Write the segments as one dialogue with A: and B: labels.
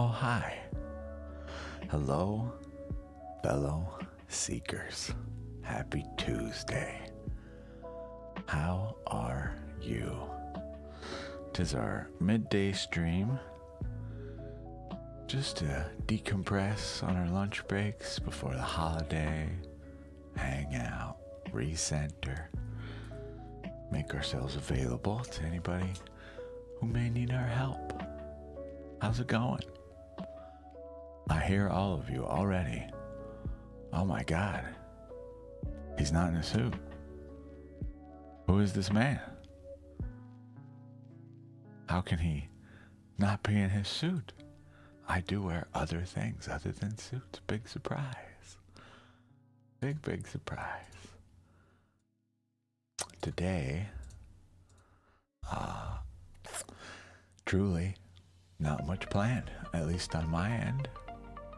A: Oh, hi. Hello, fellow seekers. Happy Tuesday. How are you? 'Tis our midday stream. Just to decompress on our lunch breaks before the holiday, hang out, recenter, make ourselves available to anybody who may need our help. How's it going? I hear all of you already. Oh my God. He's not in a suit. Who is this man? How can he not be in his suit? I do wear other things other than suits. Big surprise. Big surprise. Today, truly not much planned, at least on my end.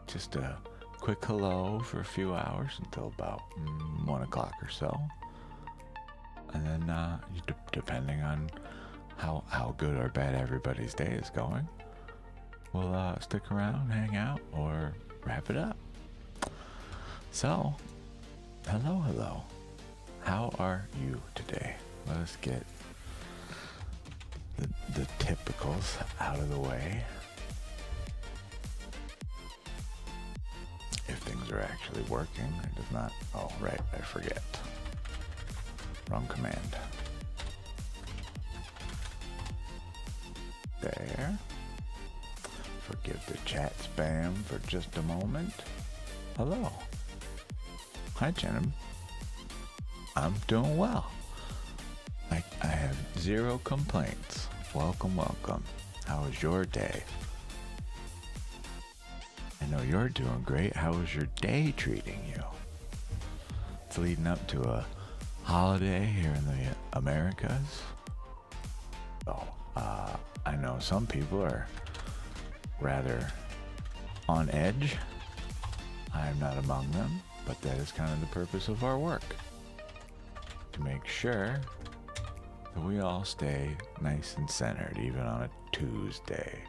A: Just a quick hello for a few hours until about 1 o'clock or so. And then, depending on how good or bad everybody's day is going, we'll stick around, hang out, or wrap it up. So, hello. How are you today? Let us get the typicals out of the way. If things are actually working, it does not. Oh, right, I forget. Wrong command. There. Forgive the chat spam for just a moment. Hello. Hi, Jenna. I'm doing well. I have zero complaints. Welcome. How was your day? I know you're doing great. How was your day treating you? It's leading up to a holiday here in the Americas. So, I know some people are rather on edge. I am not among them, but that is kind of the purpose of our work. To make sure that we all stay nice and centered, even on a Tuesday.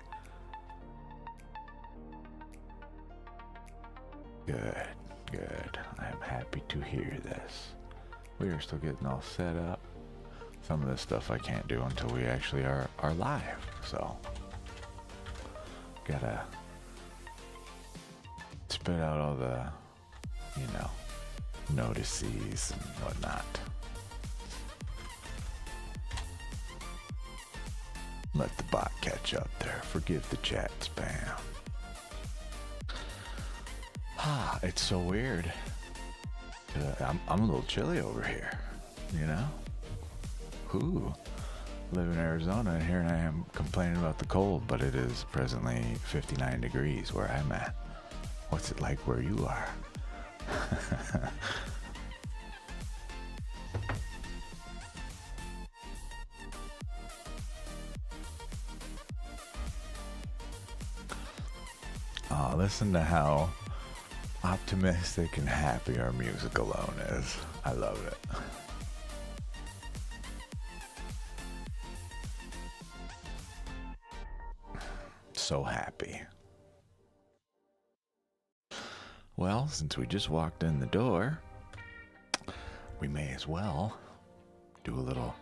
A: Good. I am happy to hear this. We are still getting all set up. Some of this stuff I can't do until we actually are live, so gotta spit out all the, notices and whatnot. Let the bot catch up there. Forgive the chat spam. It's so weird. I'm a little chilly over here, Live in Arizona, and here I am complaining about the cold, but it is presently 59 degrees where I'm at. What's it like where you are? Listen to how optimistic and happy our music alone is. I love it. So happy. Well, since we just walked in the door, we may as well do a little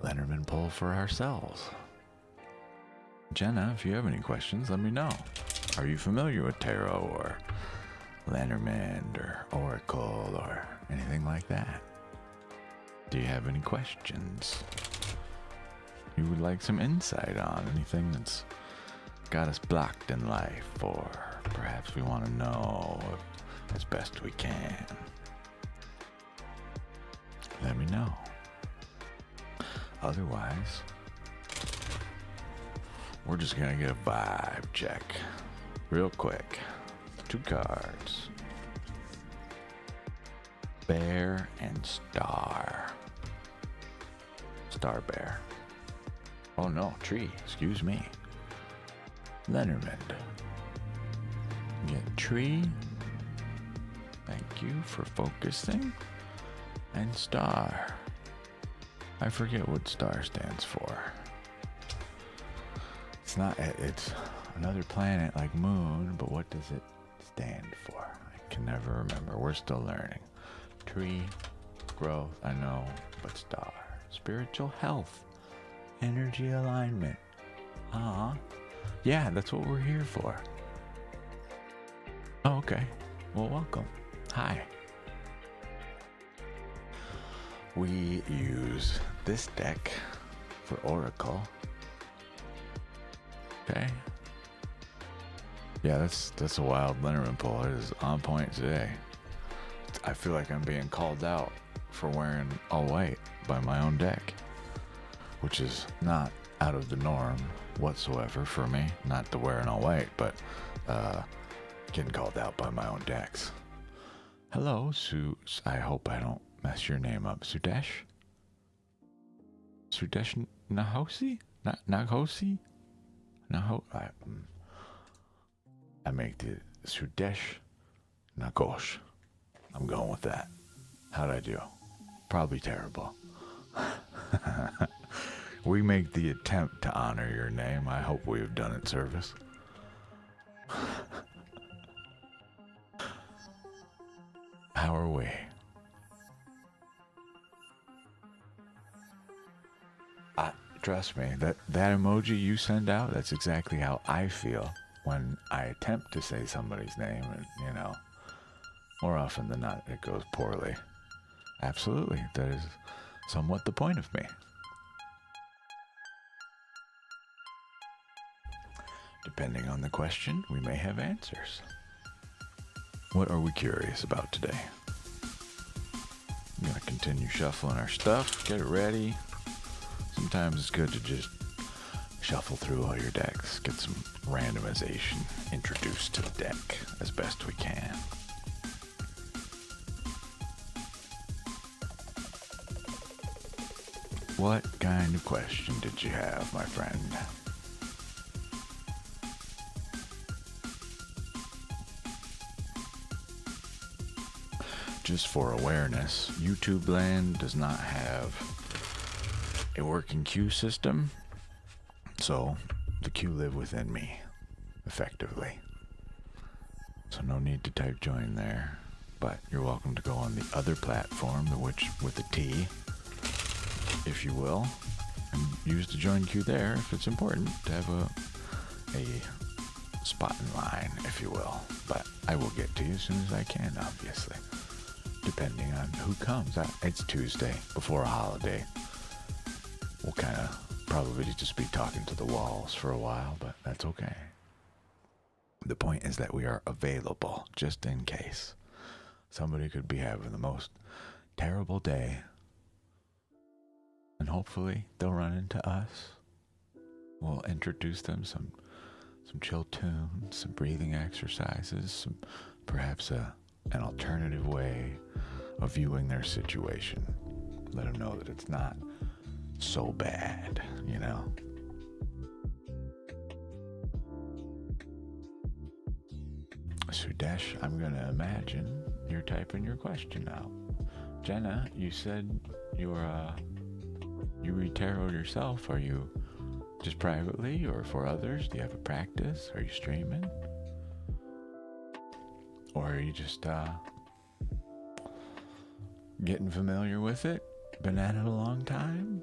A: Lenormand poll for ourselves. Jenna, if you have any questions, let me know. Are you familiar with tarot or Lenormand or Oracle or anything like that? Do you have any questions you would like some insight on? Anything that's got us blocked in life, or perhaps we want to know as best we can? Let me know. Otherwise, we're just gonna get a vibe check real quick. 2 cards. Bear and Star. Star Bear. Oh no, Tree, excuse me. Lenormand. Get Tree. Thank you for focusing. And Star. I forget what Star stands for. It's not, it's, Another planet like Moon, but what does it stand for? I can never remember. We're still learning. Tree, growth, I know, but star. Spiritual health, energy alignment. Yeah, that's what we're here for. Oh, okay. Well, welcome. Hi. We use this deck for Oracle. Okay. Yeah, that's a wild Lenormand pull. It is on point today. I feel like I'm being called out for wearing all white by my own deck, which is not out of the norm whatsoever for me. Not the wearing all white, but getting called out by my own decks. Hello, I hope I don't mess your name up. Sudesh Nahosi? Naghosi? I make the Sudesh Nagosh. I'm going with that. How'd I do? Probably terrible. We make the attempt to honor your name. I hope we have done it service. How are we? Trust me, that emoji you send out, that's exactly how I feel when I attempt to say somebody's name, and more often than not, it goes poorly. Absolutely, that is somewhat the point of me. Depending on the question, we may have answers. What are we curious about today? I'm gonna continue shuffling our stuff, get it ready. Sometimes it's good to just shuffle through all your decks, get some randomization introduced to the deck as best we can. What kind of question did you have, my friend? Just for awareness, YouTube land does not have a working queue system, so the queue live within me, effectively. So no need to type join there, but you're welcome to go on the other platform, the which with a T, if you will, and use the join queue there if it's important to have a spot in line, if you will. But I will get to you as soon as I can, obviously, depending on who comes. It's Tuesday before a holiday. We'll kind of probably just be talking to the walls for a while, but that's okay. The point is that we are available just in case. Somebody could be having the most terrible day, and hopefully they'll run into us. We'll introduce them some chill tunes, some breathing exercises, perhaps an alternative way of viewing their situation. Let them know that it's not so bad, Sudesh, I'm gonna imagine you're typing your question out. Jenna, you said you read tarot yourself. Are you just privately or for others? Do you have a practice? Are you streaming? Or are you just getting familiar with it? Been at it a long time?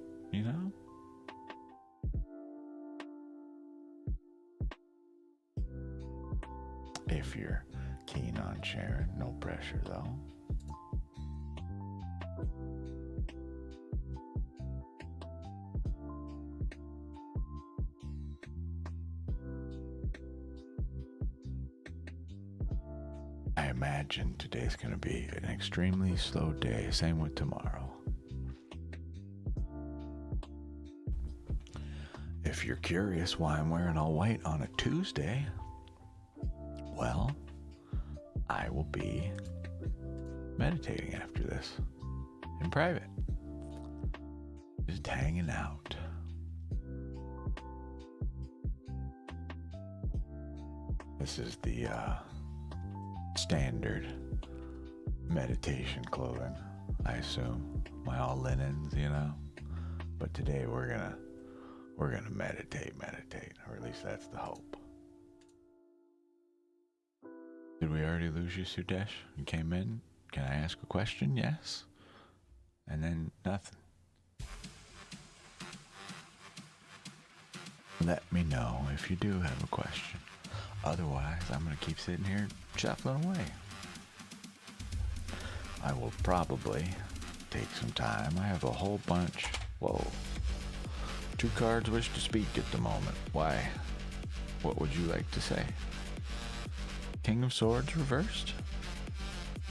A: If you're keen on sharing, no pressure though. I imagine today's going to be an extremely slow day, same with tomorrow. If you're curious why I'm wearing all white on a Tuesday, well, I will be meditating after this in private. Just hanging out. This is the standard meditation clothing, I assume. My all linens, But today we're gonna meditate, or at least that's the hope. already lose you, Sudesh? You came in. Can I ask a question? Yes. And then nothing. Let me know if you do have a question. Otherwise, I'm going to keep sitting here shuffling away. I will probably take some time. I have a whole bunch. Whoa. 2 cards wish to speak at the moment. Why? What would you like to say? King of Swords reversed,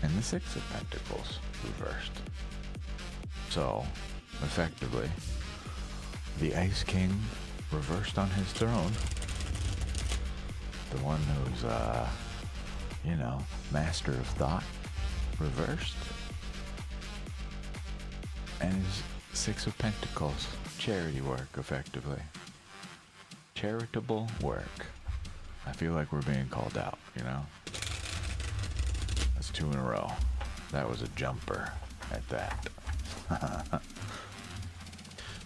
A: and the 6 of Pentacles reversed. So, effectively, the Ice King reversed on his throne. The one who's, master of thought, reversed. And his 6 of Pentacles, charity work, effectively. Charitable work. I feel like we're being called out, That's 2 in a row. That was a jumper at that.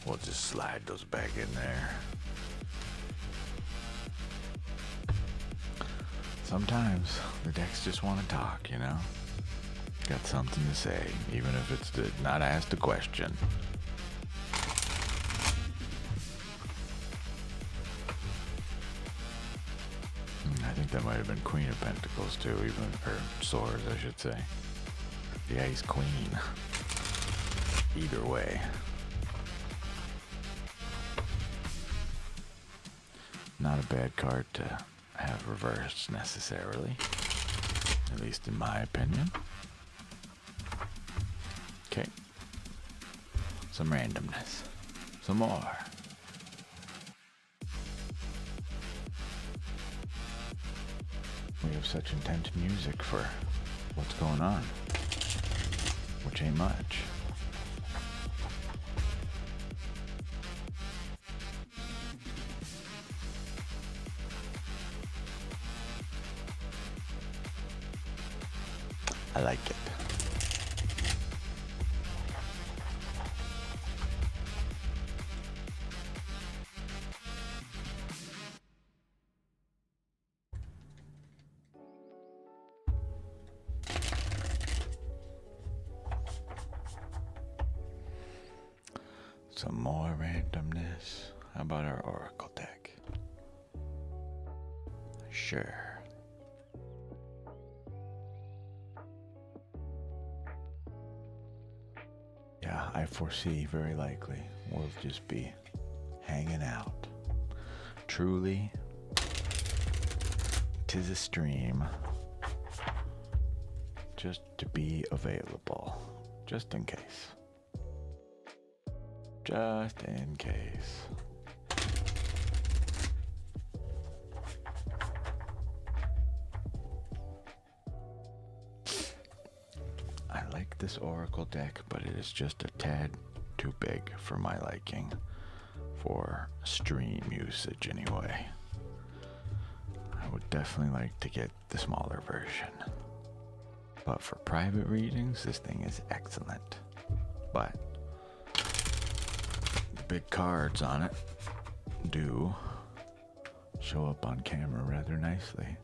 A: We'll just slide those back in there. Sometimes the decks just want to talk, Got something to say, even if it's to not ask the question. I think that might have been Queen of Pentacles too, or Swords, I should say. The Ice Queen. Either way. Not a bad card to have reversed necessarily, at least in my opinion. Okay. Some randomness. Some more. We have such intense music for what's going on, which ain't much. I like it. Some more randomness. How about our Oracle deck? Sure. Yeah, I foresee very likely we'll just be hanging out. Truly, 'tis a stream. Just to be available. Just in case. Just in case. I like this Oracle deck, but it is just a tad too big for my liking. For stream usage, anyway. I would definitely like to get the smaller version. But for private readings, this thing is excellent. But the big cards on it do show up on camera rather nicely.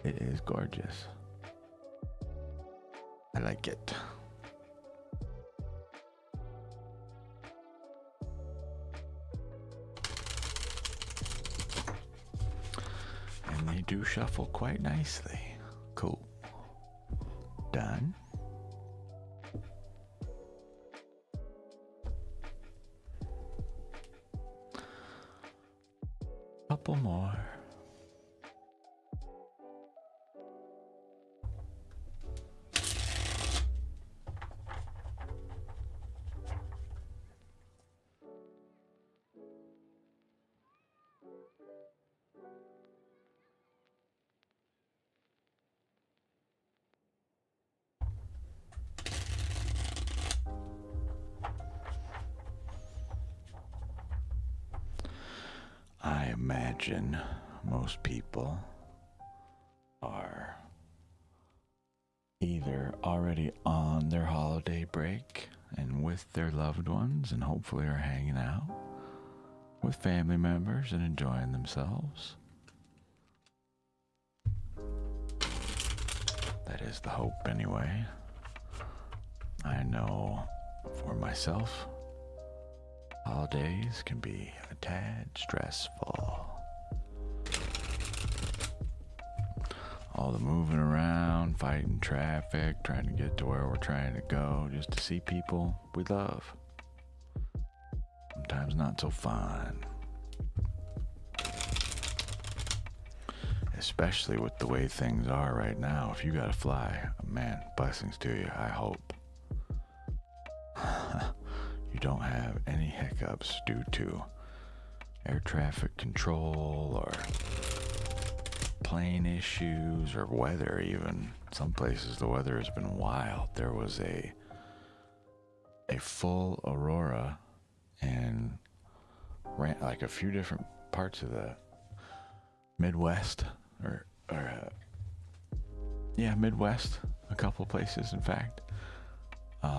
A: It is gorgeous. I like it. And they do shuffle quite nicely. Cool. Done. Couple more. I imagine most people are either already on their holiday break and with their loved ones and hopefully are hanging out with family members and enjoying themselves. That is the hope, anyway. I know for myself, holidays can be a tad stressful. All the moving around, fighting traffic, trying to get to where we're trying to go, just to see people we love. Sometimes not so fun. Especially with the way things are right now. If you gotta fly, man, blessings to you, I hope. You don't have any hiccups due to air traffic control or plane issues or weather even. Some places the weather has been wild. There was a full aurora in like a few different parts of the Midwest Midwest, a couple places in fact,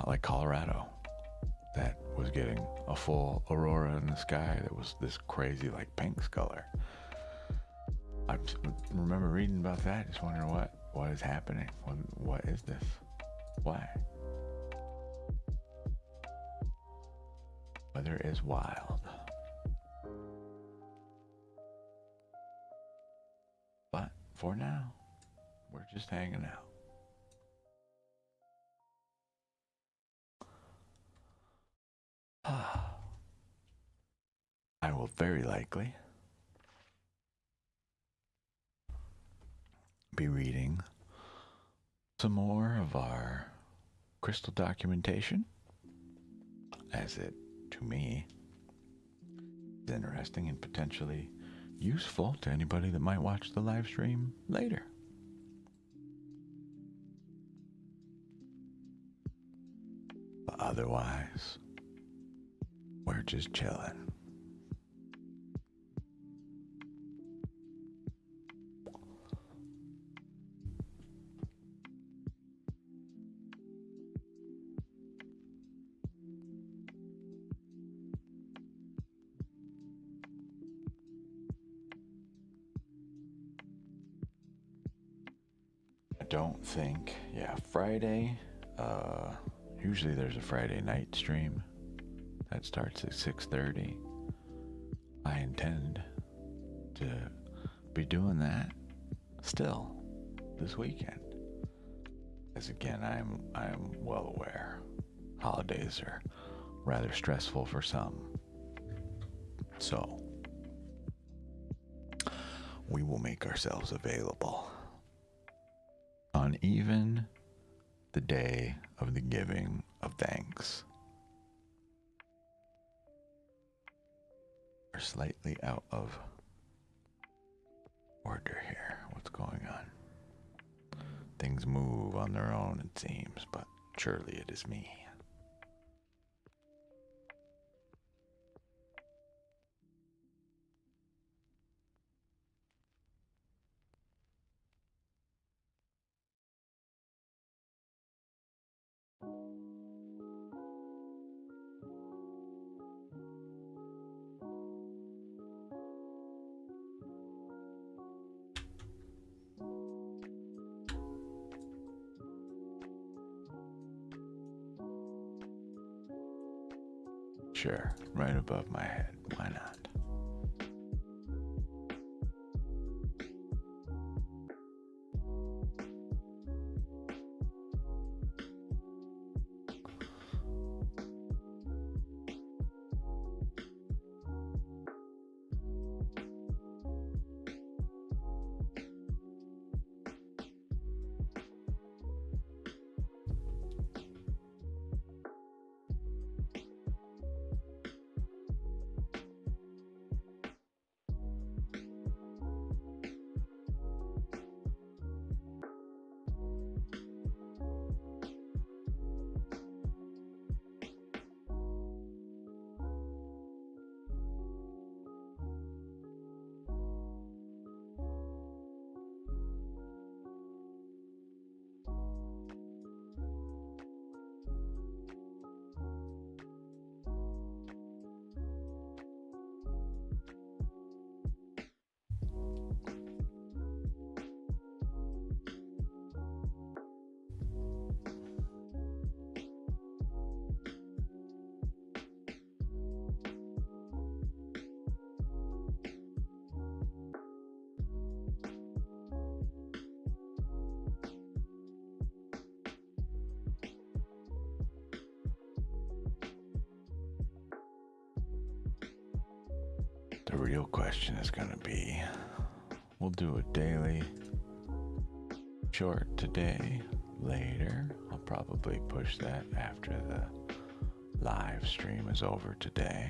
A: like Colorado, that was getting a full aurora in the sky that was this crazy like pink color. I remember reading about that, just wondering what is happening. What is this? Why? Weather is wild. But for now, we're just hanging out. I will very likely be reading some more of our crystal documentation, as it, to me, is interesting and potentially useful to anybody that might watch the live stream later. But otherwise, we're just chilling. I don't think, Friday, usually there's a Friday night stream that starts at 6:30. I intend to be doing that still this weekend. As again, I'm well aware holidays are rather stressful for some. So we will make ourselves available on even the day of the giving of thanks. We're slightly out of order here. What's going on? Things move on their own, it seems, but surely it is me. Sure, right above my head. Why not? The real question is going to be, we'll do a daily short today. Later, I'll probably push that after the live stream is over today.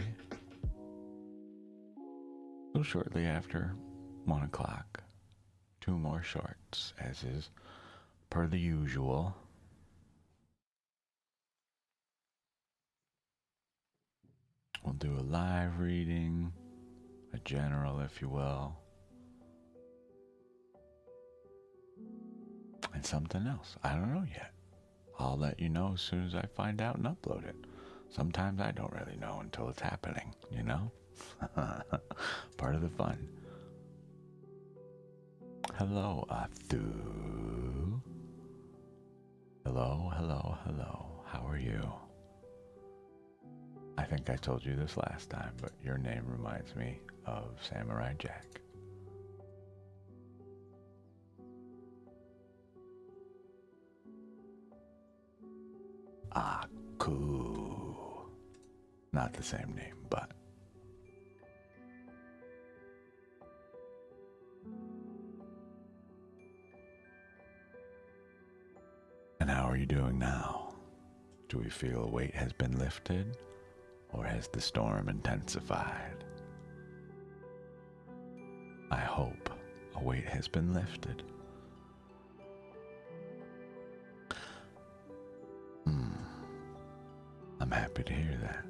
A: So shortly after 1 o'clock, 2 more shorts, as is per the usual. We'll do a live reading, a general, if you will, and something else. I don't know yet. I'll let you know as soon as I find out and upload it. Sometimes I don't really know until it's happening, you know? Part of the fun. Hello, Athu. Hello, hello, hello. How are you? I think I told you this last time, but your name reminds me of Samurai Jack. Aku. Not the same name, but. And how are you doing now? Do we feel a weight has been lifted, or has the storm intensified? I hope a weight has been lifted. I'm happy to hear that.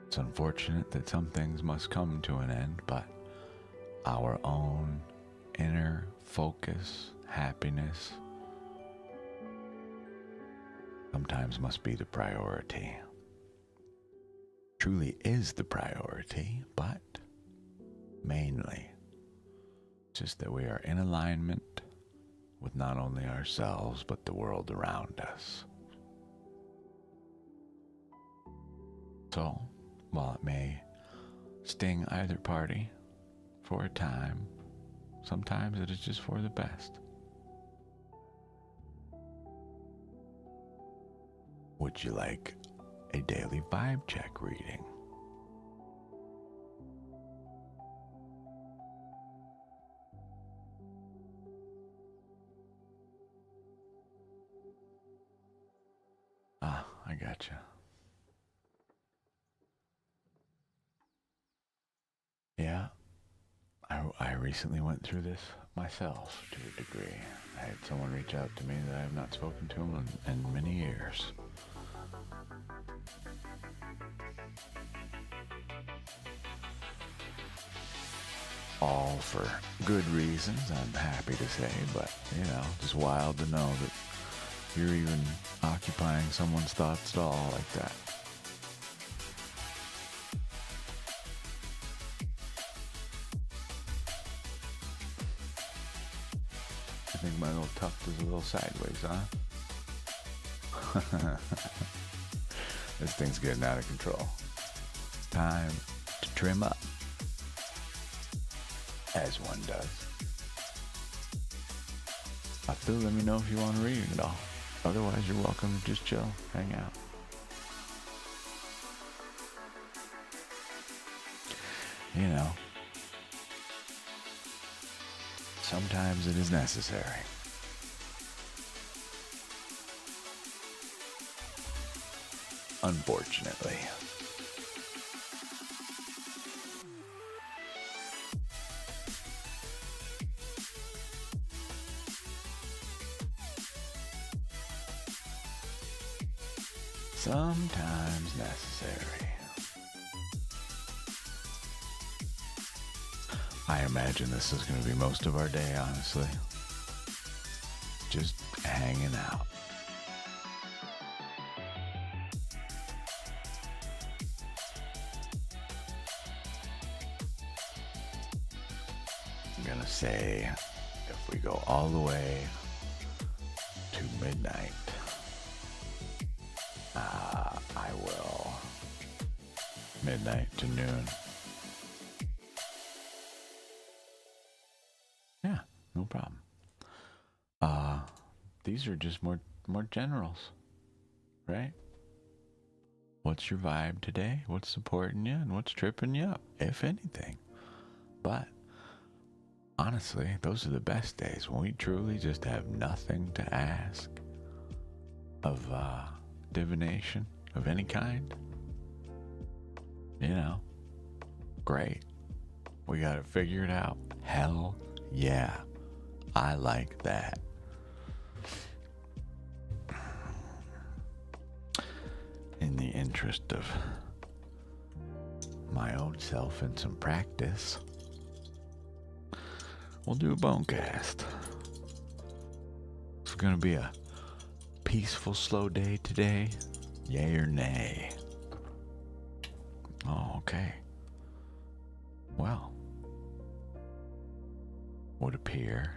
A: It's unfortunate that some things must come to an end, but our own inner focus, happiness, sometimes must be the priority. Truly is the priority, but mainly just that we are in alignment with not only ourselves, but the world around us. So, while it may sting either party for a time, sometimes it is just for the best. Would you like a daily vibe check reading? I gotcha. Yeah, I recently went through this myself to a degree. I had someone reach out to me that I have not spoken to in many years. All for good reasons, I'm happy to say, but, just wild to know that you're even occupying someone's thoughts at all like that. I think my little tuft is a little sideways, huh? This thing's getting out of control. Time to trim up. As one does. Still let me know if you want to read it all. Otherwise, you're welcome to just chill, hang out. Sometimes it is necessary. Unfortunately. Sometimes necessary. I imagine this is going to be most of our day, honestly. Just hanging out. I'm going to say, if we go all the way to midnight, I will. Midnight to noon. Yeah, no problem. These are just more generals, right? What's your vibe today? What's supporting you and what's tripping you up, if anything? But honestly, those are the best days when we truly just have nothing to ask of divination of any kind. You know, great. We got it figured out. Hell yeah. I like that. In the interest of my own self and some practice, we'll do a bone cast. It's gonna be a peaceful, slow day today. Yay or nay? Oh, okay. Well, would appear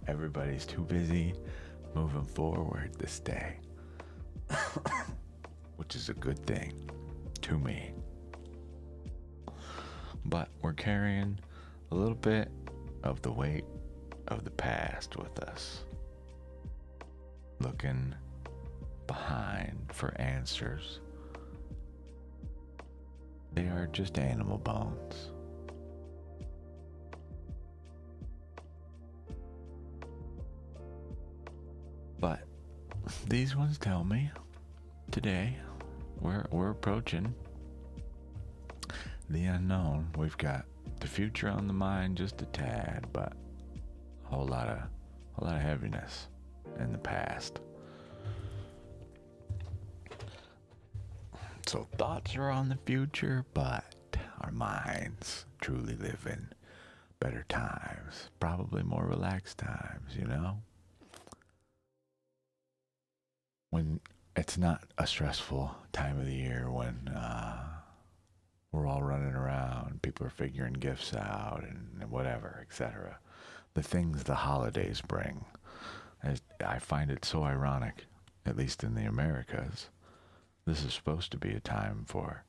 A: everybody's too busy moving forward this day, which is a good thing to me. But we're carrying a little bit of the weight of the past with us, looking behind for answers. They are just animal bones. But these ones tell me today we're approaching the unknown. We've got the future on the mind just a tad, but a whole lot of heaviness in the past. So thoughts are on the future, but our minds truly live in better times, probably more relaxed times, you know? When it's not a stressful time of the year, when we're all running around, people are figuring gifts out and whatever, etc. The things the holidays bring. I find it so ironic, at least in the Americas. This is supposed to be a time for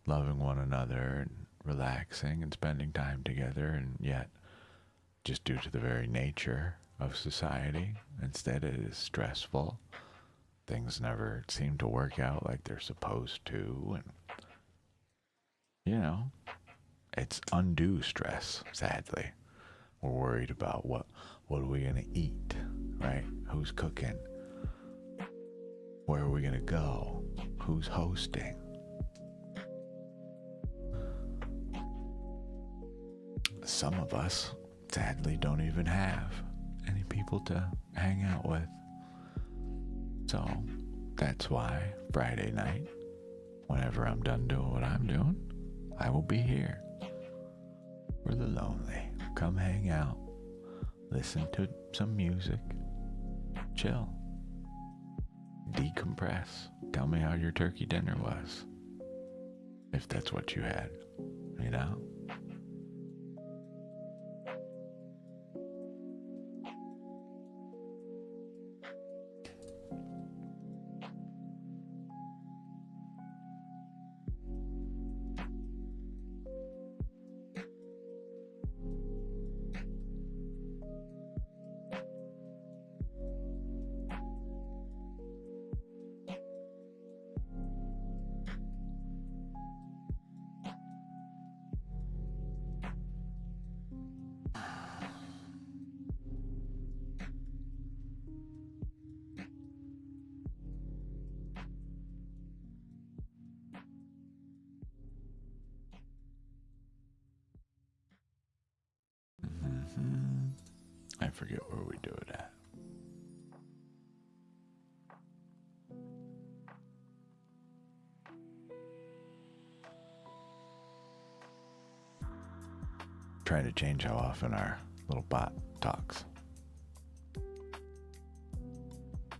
A: loving one another and relaxing and spending time together, and yet, just due to the very nature of society, instead it is stressful. Things never seem to work out like they're supposed to, and you know, it's undue stress, sadly. We're worried about what are we gonna eat, right? Who's cooking? Where are we gonna go? Who's hosting? Some of us, sadly, don't even have any people to hang out with. So that's why Friday night, whenever I'm done doing what I'm doing, I will be here for the lonely. Come hang out, listen to some music, chill, decompress. Tell me how your turkey dinner was, if that's what you had, you know? I forget where we do it at. Trying to change how often our little bot talks.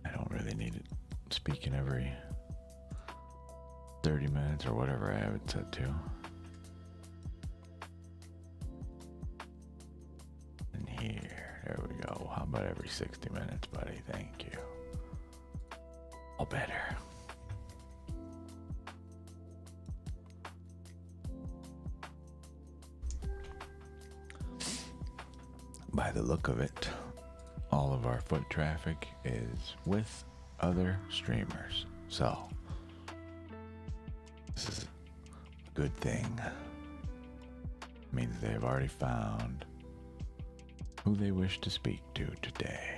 A: I don't really need it speaking every 30 minutes or whatever I have it set to. And here, there we go. How about every 60 minutes, buddy? Thank you. All better. By the look of it, all of our foot traffic is with other streamers. So, This is a good thing. It means they have already found who they wish to speak to today.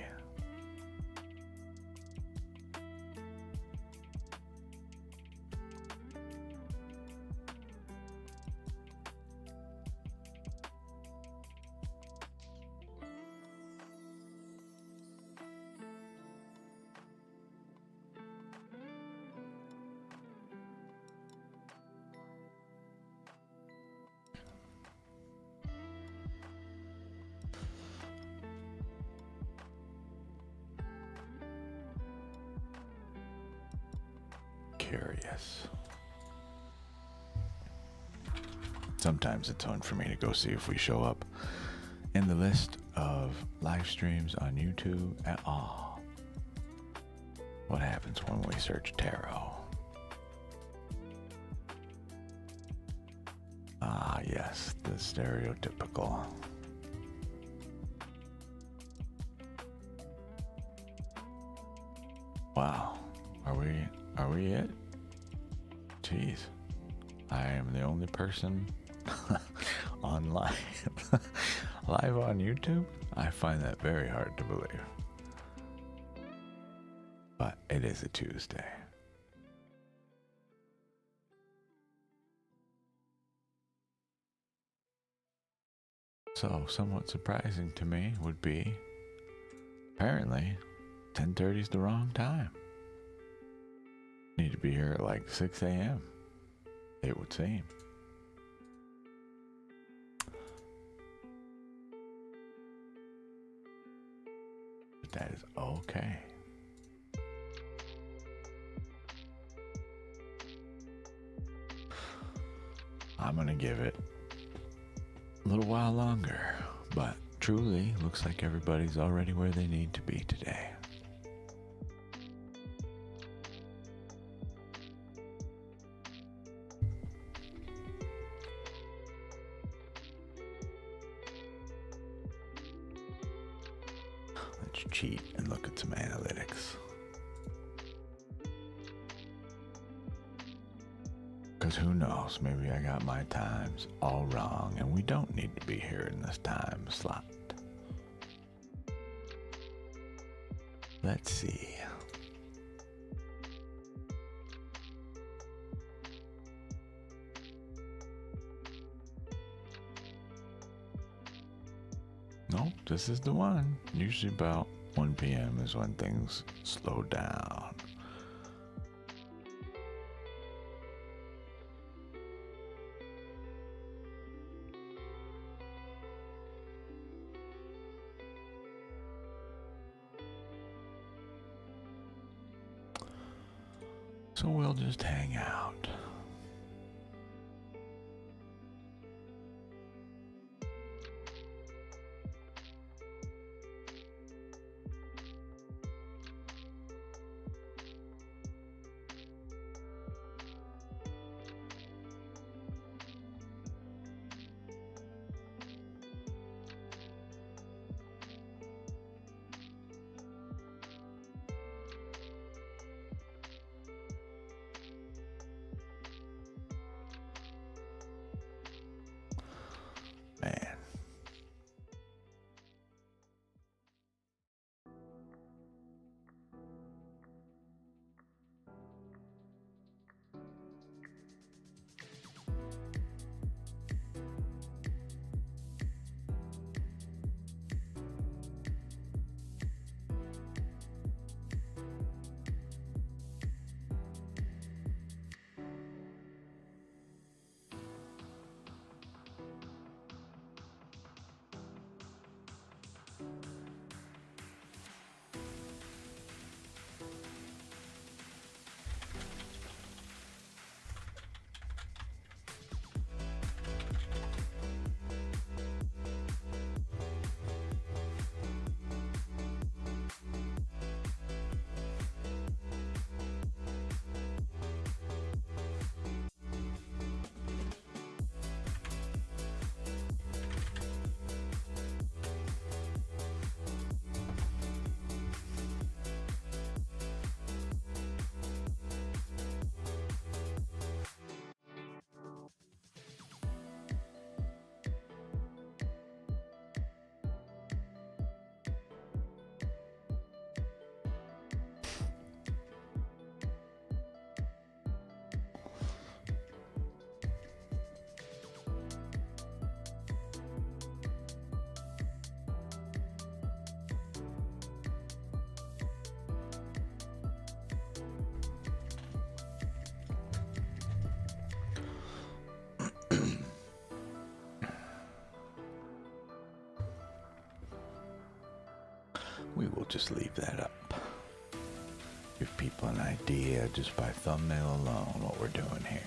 A: Curious. Sometimes it's fun for me to go see if we show up in the list of live streams on YouTube at all. What happens when we search tarot? Ah, yes, the stereotypical. Wow, are we it? Jeez, I am the only person on live on YouTube. I find that very hard to believe, but it is a Tuesday. So, somewhat surprising to me would be, apparently, 10:30 is the wrong time. Need to be here at like 6 a.m., it would seem. But that is okay. I'm gonna give it a little while longer, but truly looks like everybody's already where they need to be today. Let's cheat and look at some analytics. Because who knows, maybe I got my times all wrong and we don't need to be here in this time slot. Let's see. Nope, this is the one. Usually about 1 p.m. is when things slow down. So we'll just hang out. we will just leave that up. Give people an idea just by thumbnail alone what we're doing here.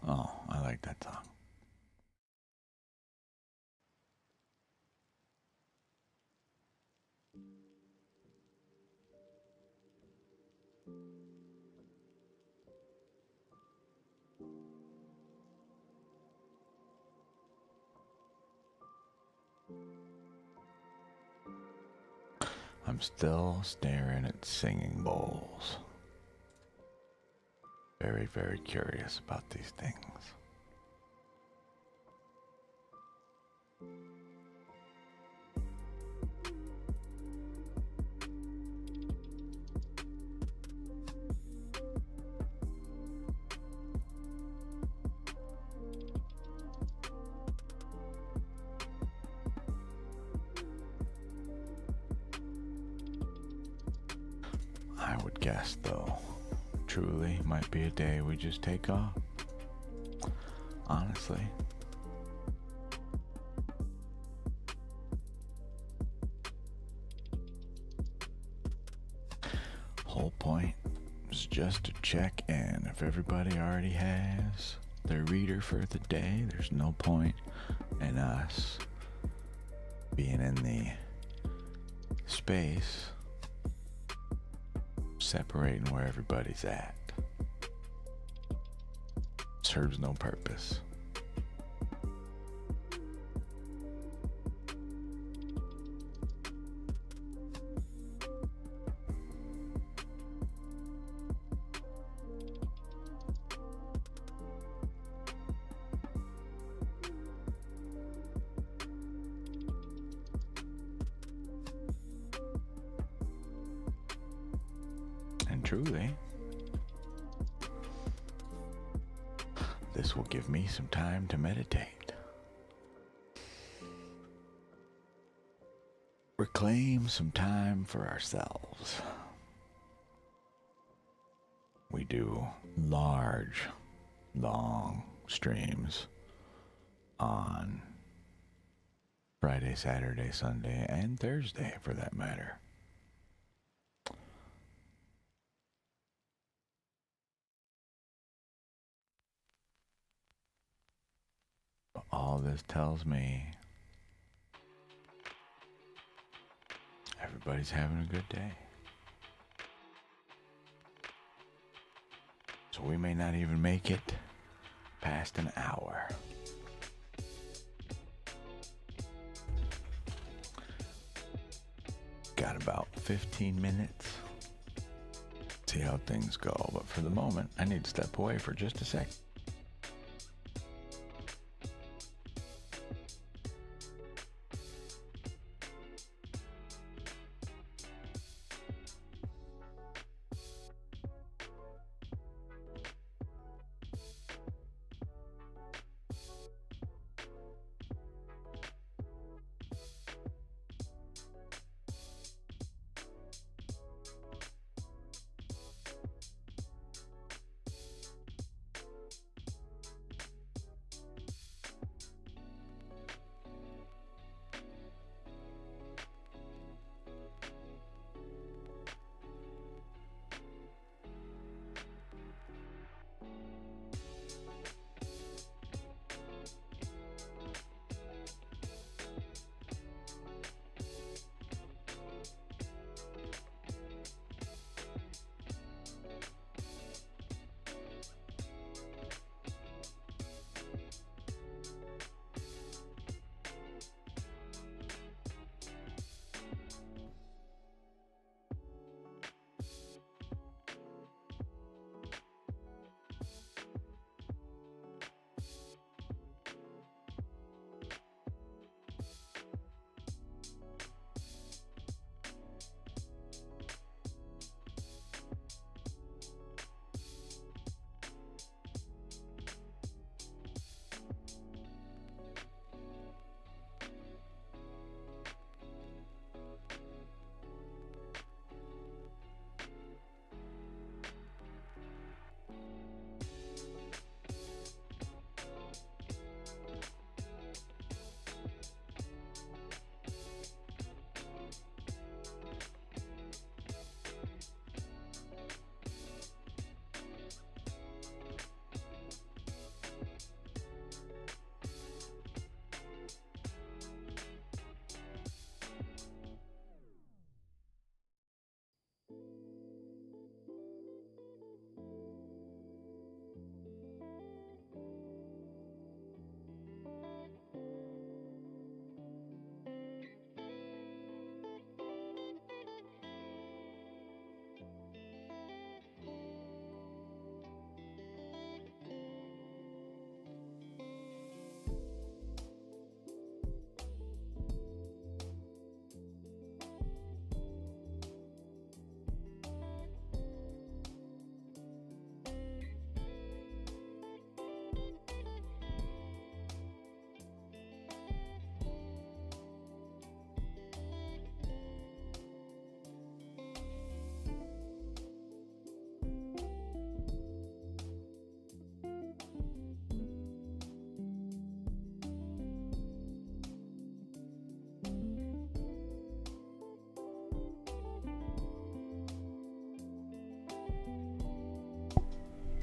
A: Oh, I like that song. I'm still staring at singing bowls. Very, very curious about these things. I would guess, though, truly might be a day we just take off. Honestly. Whole point is just to check in. If everybody already has their reader for the day, there's no point in us being in the space separating where everybody's at. Serves no purpose. And truly, this will give me some time to meditate. Reclaim some time for ourselves. We do large, long streams on Friday, Saturday, Sunday, and Thursday for that matter. All this tells me everybody's having a good day. So we may not even make it past an hour. Got about 15 minutes. See how things go, but for the moment, I need to step away for just a sec.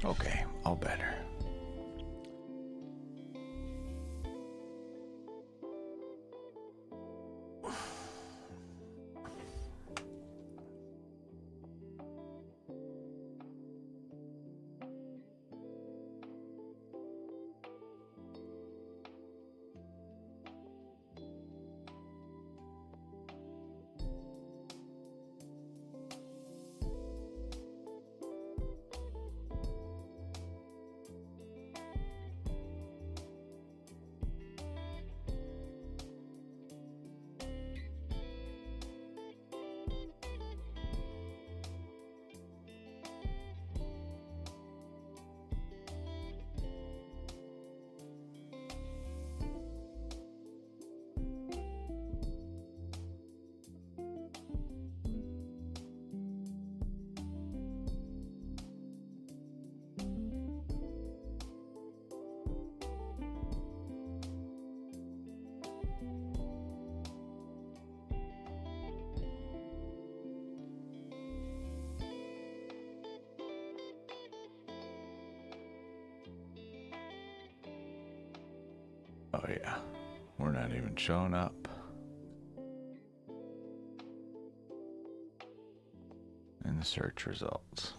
A: Okay, all better. Oh yeah, we're not even showing up in the search results.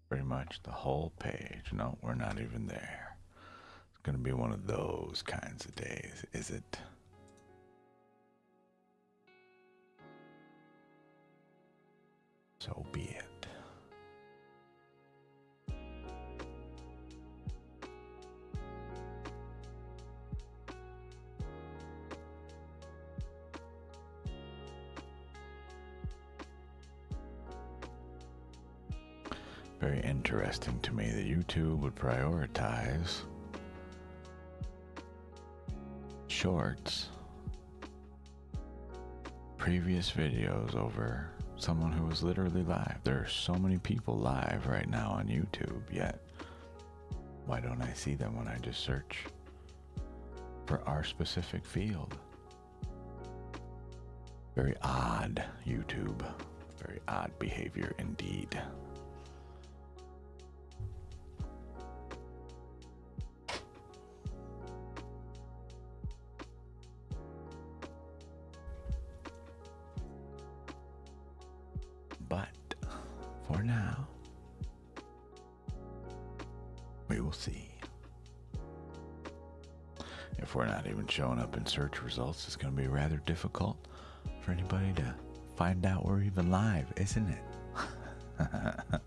A: Pretty much the whole page. No, we're not even there. It's gonna be one of those kinds of days, is it? So be it. Very interesting to me that YouTube would prioritize shorts, previous videos over someone who was literally live. There are so many people live right now on YouTube, yet why don't I see them when I just search for our specific field? Very odd, YouTube. Very odd behavior indeed. But for now, we will see. If we're not even showing up in search results, it's going to be rather difficult for anybody to find out we're even live, isn't it? Oh.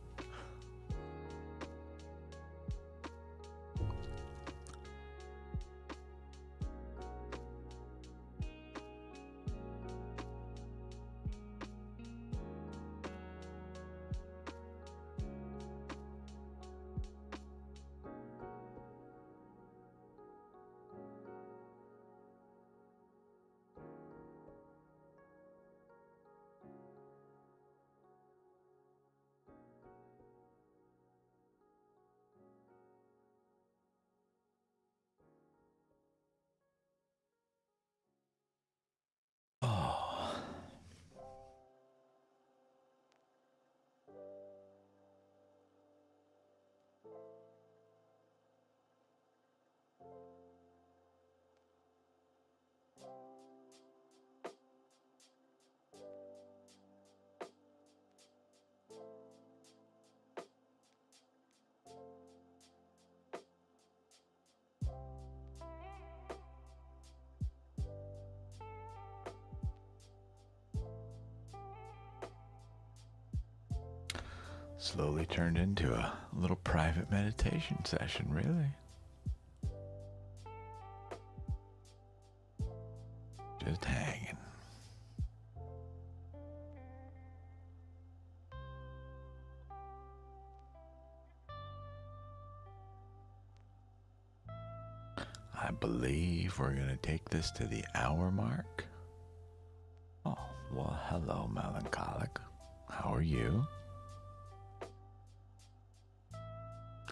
A: Slowly turned into a little private meditation session, really. Just hanging. I believe we're going to take this to the hour mark. Oh, well, hello, melancholic. How are you?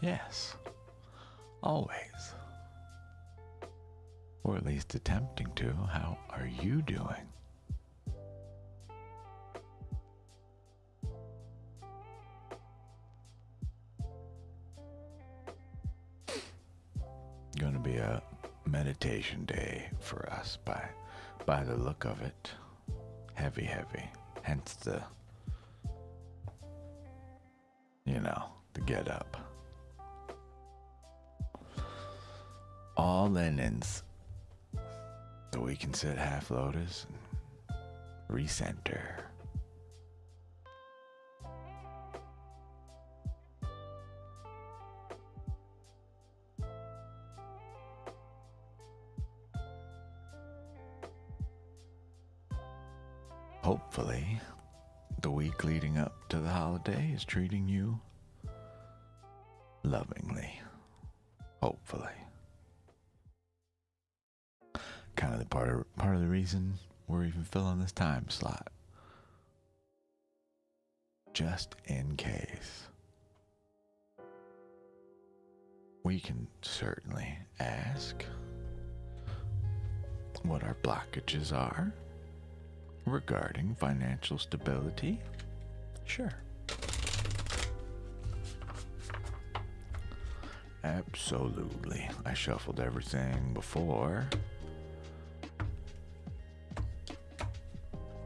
A: Yes, always. Or at least attempting to. How are you doing? be a meditation day for us by the look of it. Heavy, heavy. Hence the, the get up. All linens. So we can sit half lotus and recenter. Hopefully, the week leading up to the holiday is treating you lovingly. Hopefully. Kind of the part of the reason we're even filling this time slot. Just in case. We can certainly ask what our blockages are regarding financial stability. Sure. Absolutely. I shuffled everything before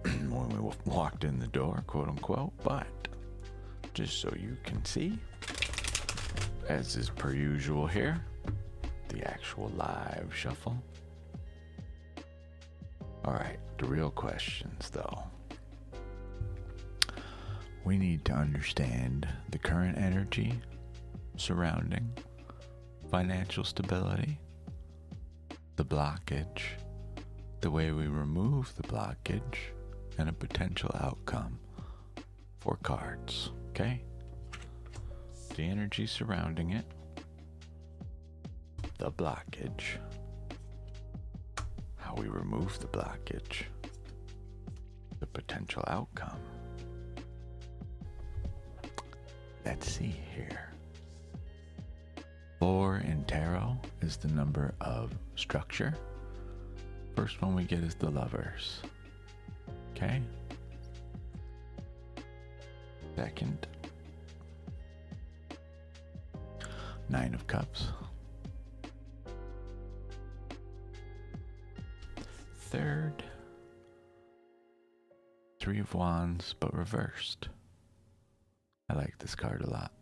A: when we walked in the door, quote unquote, but just so you can see, as is per usual here, the actual live shuffle. Alright, the real questions though. We need to understand the current energy surrounding financial stability, the blockage, the way we remove the blockage, and a potential outcome for cards, okay? The energy surrounding it, the blockage, how we remove the blockage, the potential outcome. Let's see here. 4 in tarot is the number of structure. First one we get is the Lovers. Okay. Second, 9 of Cups. Third, 3 of Wands, but reversed. I like this card a lot.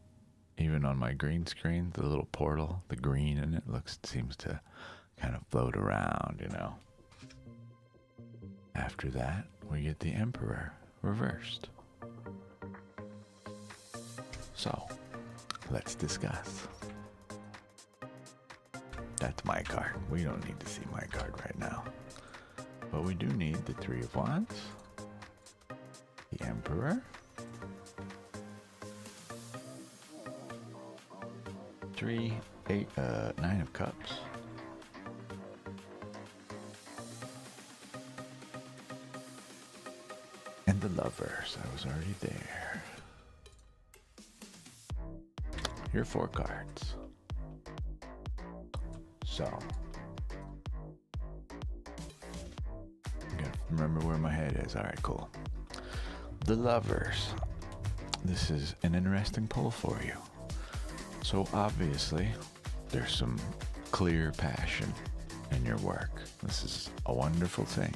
A: Even on my green screen, the little portal, the green in it seems to kind of float around, After that, we get the Emperor reversed. So, let's discuss. That's my card. We don't need to see my card right now. But we do need the 3 of Wands, the Emperor, 9 of Cups, and the Lovers. I was already there. Here are 4 cards. So, I gotta remember where my head is. Alright, cool. The Lovers. This is an interesting pull for you. So obviously, there's some clear passion in your work. This is a wonderful thing.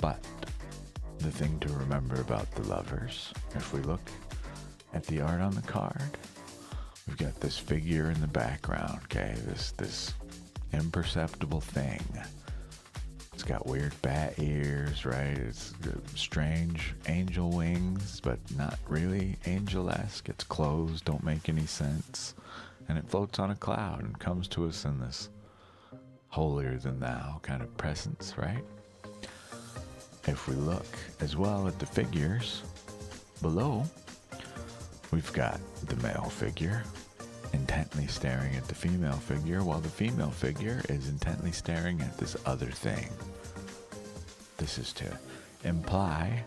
A: But the thing to remember about the Lovers, if we look at the art on the card, we've got this figure in the background, okay? This imperceptible thing. It's got weird bat ears, right? It's strange angel wings, but not really angel-esque. Its clothes don't make any sense. And it floats on a cloud and comes to us in this holier-than-thou kind of presence, right? If we look as well at the figures below, we've got the male figure intently staring at the female figure, while the female figure is intently staring at this other thing. This is to imply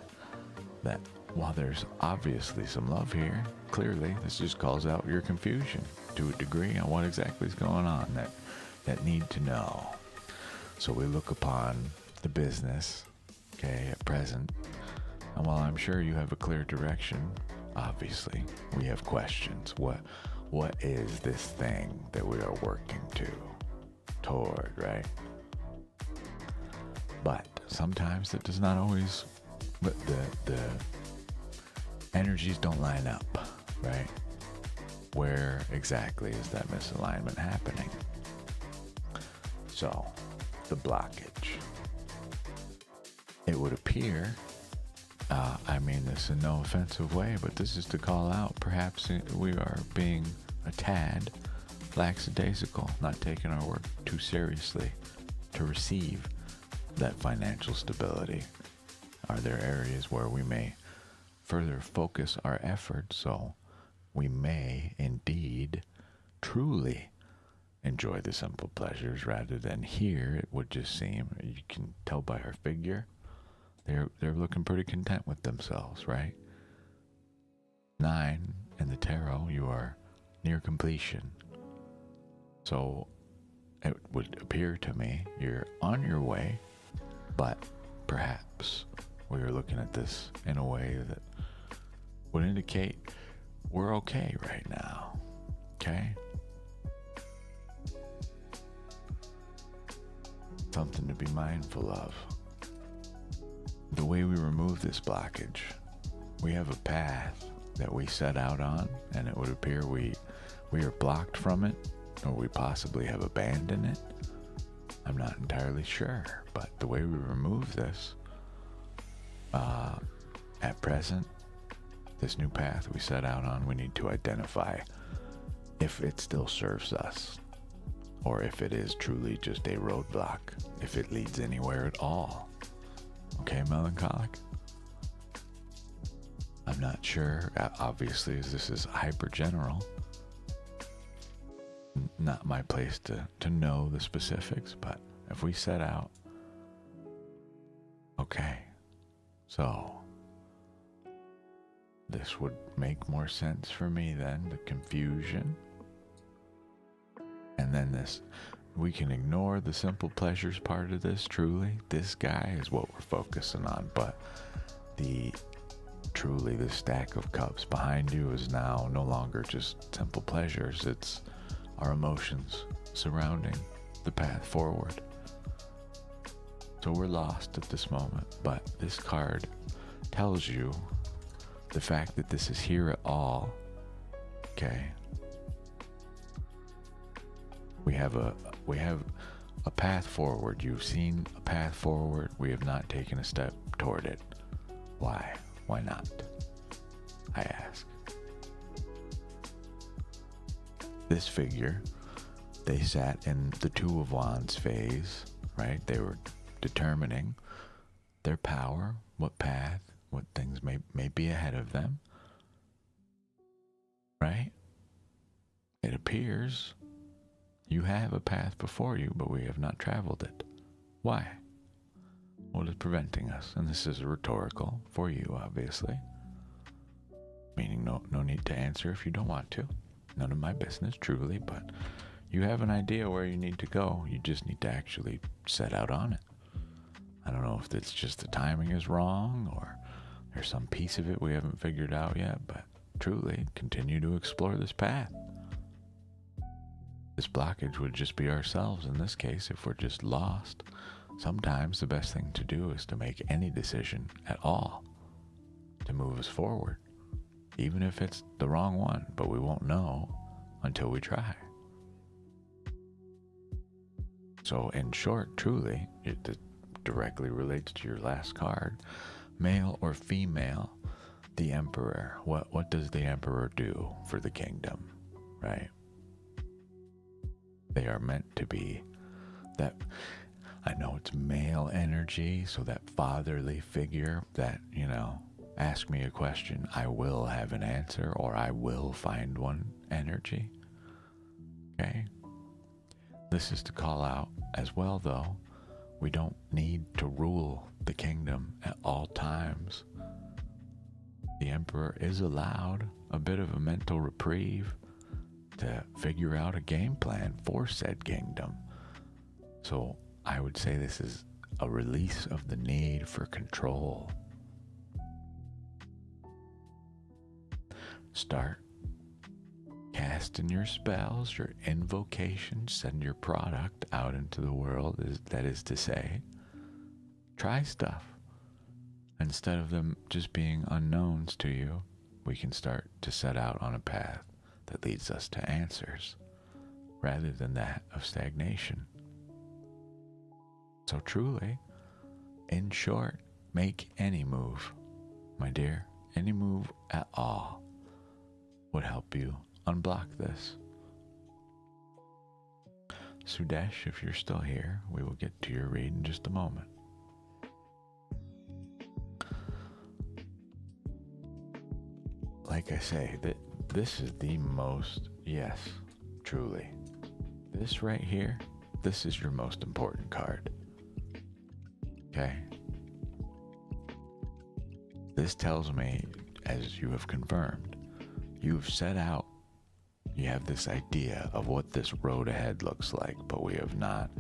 A: that while there's obviously some love here, clearly this just calls out your confusion to a degree on what exactly is going on, that need to know. So we look upon the business, okay, at present, and while I'm sure you have a clear direction, obviously we have questions. What is this thing that we are working to? toward, right? But sometimes it does not always, but the energies don't line up, right? Where exactly is that misalignment happening? So, the blockage. It would appear, I mean this in no offensive way, but this is to call out perhaps we are being a tad lackadaisical, not taking our work too seriously to receive that financial stability. Are there areas where we may further focus our efforts so we may indeed truly enjoy the simple pleasures rather than here it would just seem, you can tell by her figure, they're looking pretty content with themselves, right? 9 in the tarot, you are near completion. So it would appear to me you're on your way, but perhaps we are looking at this in a way that would indicate we're okay right now. Okay? Something to be mindful of. The way we remove this blockage, we have a path that we set out on, and it would appear we are blocked from it, or we possibly have abandoned it. I'm not entirely sure, but the way we remove this, at present, this new path we set out on, we need to identify if it still serves us, or if it is truly just a roadblock, if it leads anywhere at all. Okay, melancholic? I'm not sure. Obviously, this is hyper general. Not my place to know the specifics, but if we set out, okay, so this would make more sense for me then, the confusion. And then this, we can ignore the simple pleasures part of this, truly. This guy is what we're focusing on, but the stack of cups behind you is now no longer just simple pleasures. It's our emotions surrounding the path forward. So we're lost at this moment, but this card tells you the fact that this is here at all, okay? We have a path forward. You've seen a path forward. We have not taken a step toward it. Why? Why not? I ask. This figure, they sat in the Two of Wands phase, right? They were determining their power, what path, what things may be ahead of them, right? It appears you have a path before you, but we have not traveled it. Why? What is preventing us? And this is rhetorical for you, obviously. Meaning no need to answer if you don't want to. None of my business, truly, but you have an idea where you need to go. You just need to actually set out on it. I don't know if it's just the timing is wrong or there's some piece of it we haven't figured out yet, but truly continue to explore this path. This blockage would just be ourselves in this case if we're just lost. Sometimes the best thing to do is to make any decision at all to move us forward, even if it's the wrong one, but we won't know until we try. So in short, truly, it directly relates to your last card, male or female, the Emperor. What does the Emperor do for the kingdom, right? They are meant to be that, I know it's male energy, so that fatherly figure that, ask me a question, I will have an answer, or I will find one energy. Okay? This is to call out as well, though, we don't need to rule the kingdom at all times. The Emperor is allowed a bit of a mental reprieve to figure out a game plan for said kingdom. So I would say this is a release of the need for control. Start. Okay. casting your spells, your invocations, send your product out into the world, that is to say, try stuff. Instead of them just being unknowns to you, we can start to set out on a path that leads us to answers, rather than that of stagnation. So truly, in short, make any move, my dear, any move at all would help you unblock this. Sudesh, if you're still here, we will get to your read in just a moment. Like I say, this is the most, yes, truly. This right here, this is your most important card. Okay? This tells me, as you have confirmed, you've set out, you have this idea of what this road ahead looks like, but we have not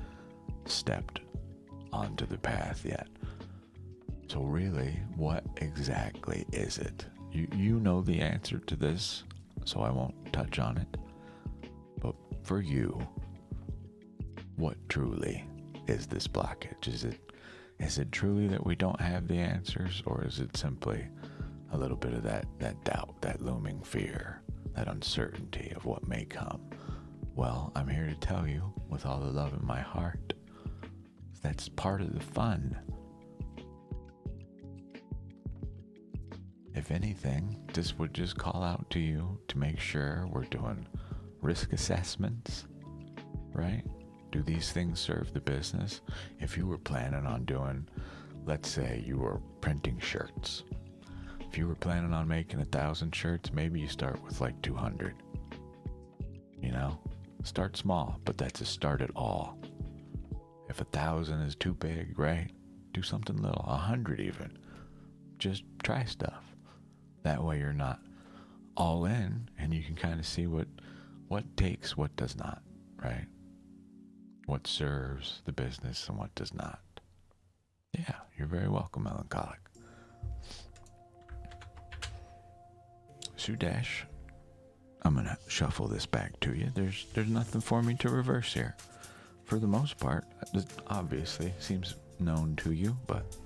A: stepped onto the path yet. So really, what exactly is it? You know the answer to this, so I won't touch on it. But for you, what truly is this blockage? Is it truly that we don't have the answers, or is it simply a little bit of that doubt, that looming fear, that uncertainty of what may come? Well, I'm here to tell you, with all the love in my heart, that's part of the fun. If anything, this would just call out to you to make sure we're doing risk assessments, right? Do these things serve the business? If you were planning on doing, let's say you were printing shirts. If you were planning on making 1,000 shirts, maybe you start with like 200. You know? Start small, but that's a start at all. If 1,000 is too big, right? Do something little, 100 even. Just try stuff. That way you're not all in, and you can kind of see what takes, what does not, right? What serves the business and what does not. Yeah, you're very welcome, Melancholic. Sudesh, I'm gonna shuffle this back to you. There's nothing for me to reverse here. For the most part, it obviously seems known to you, but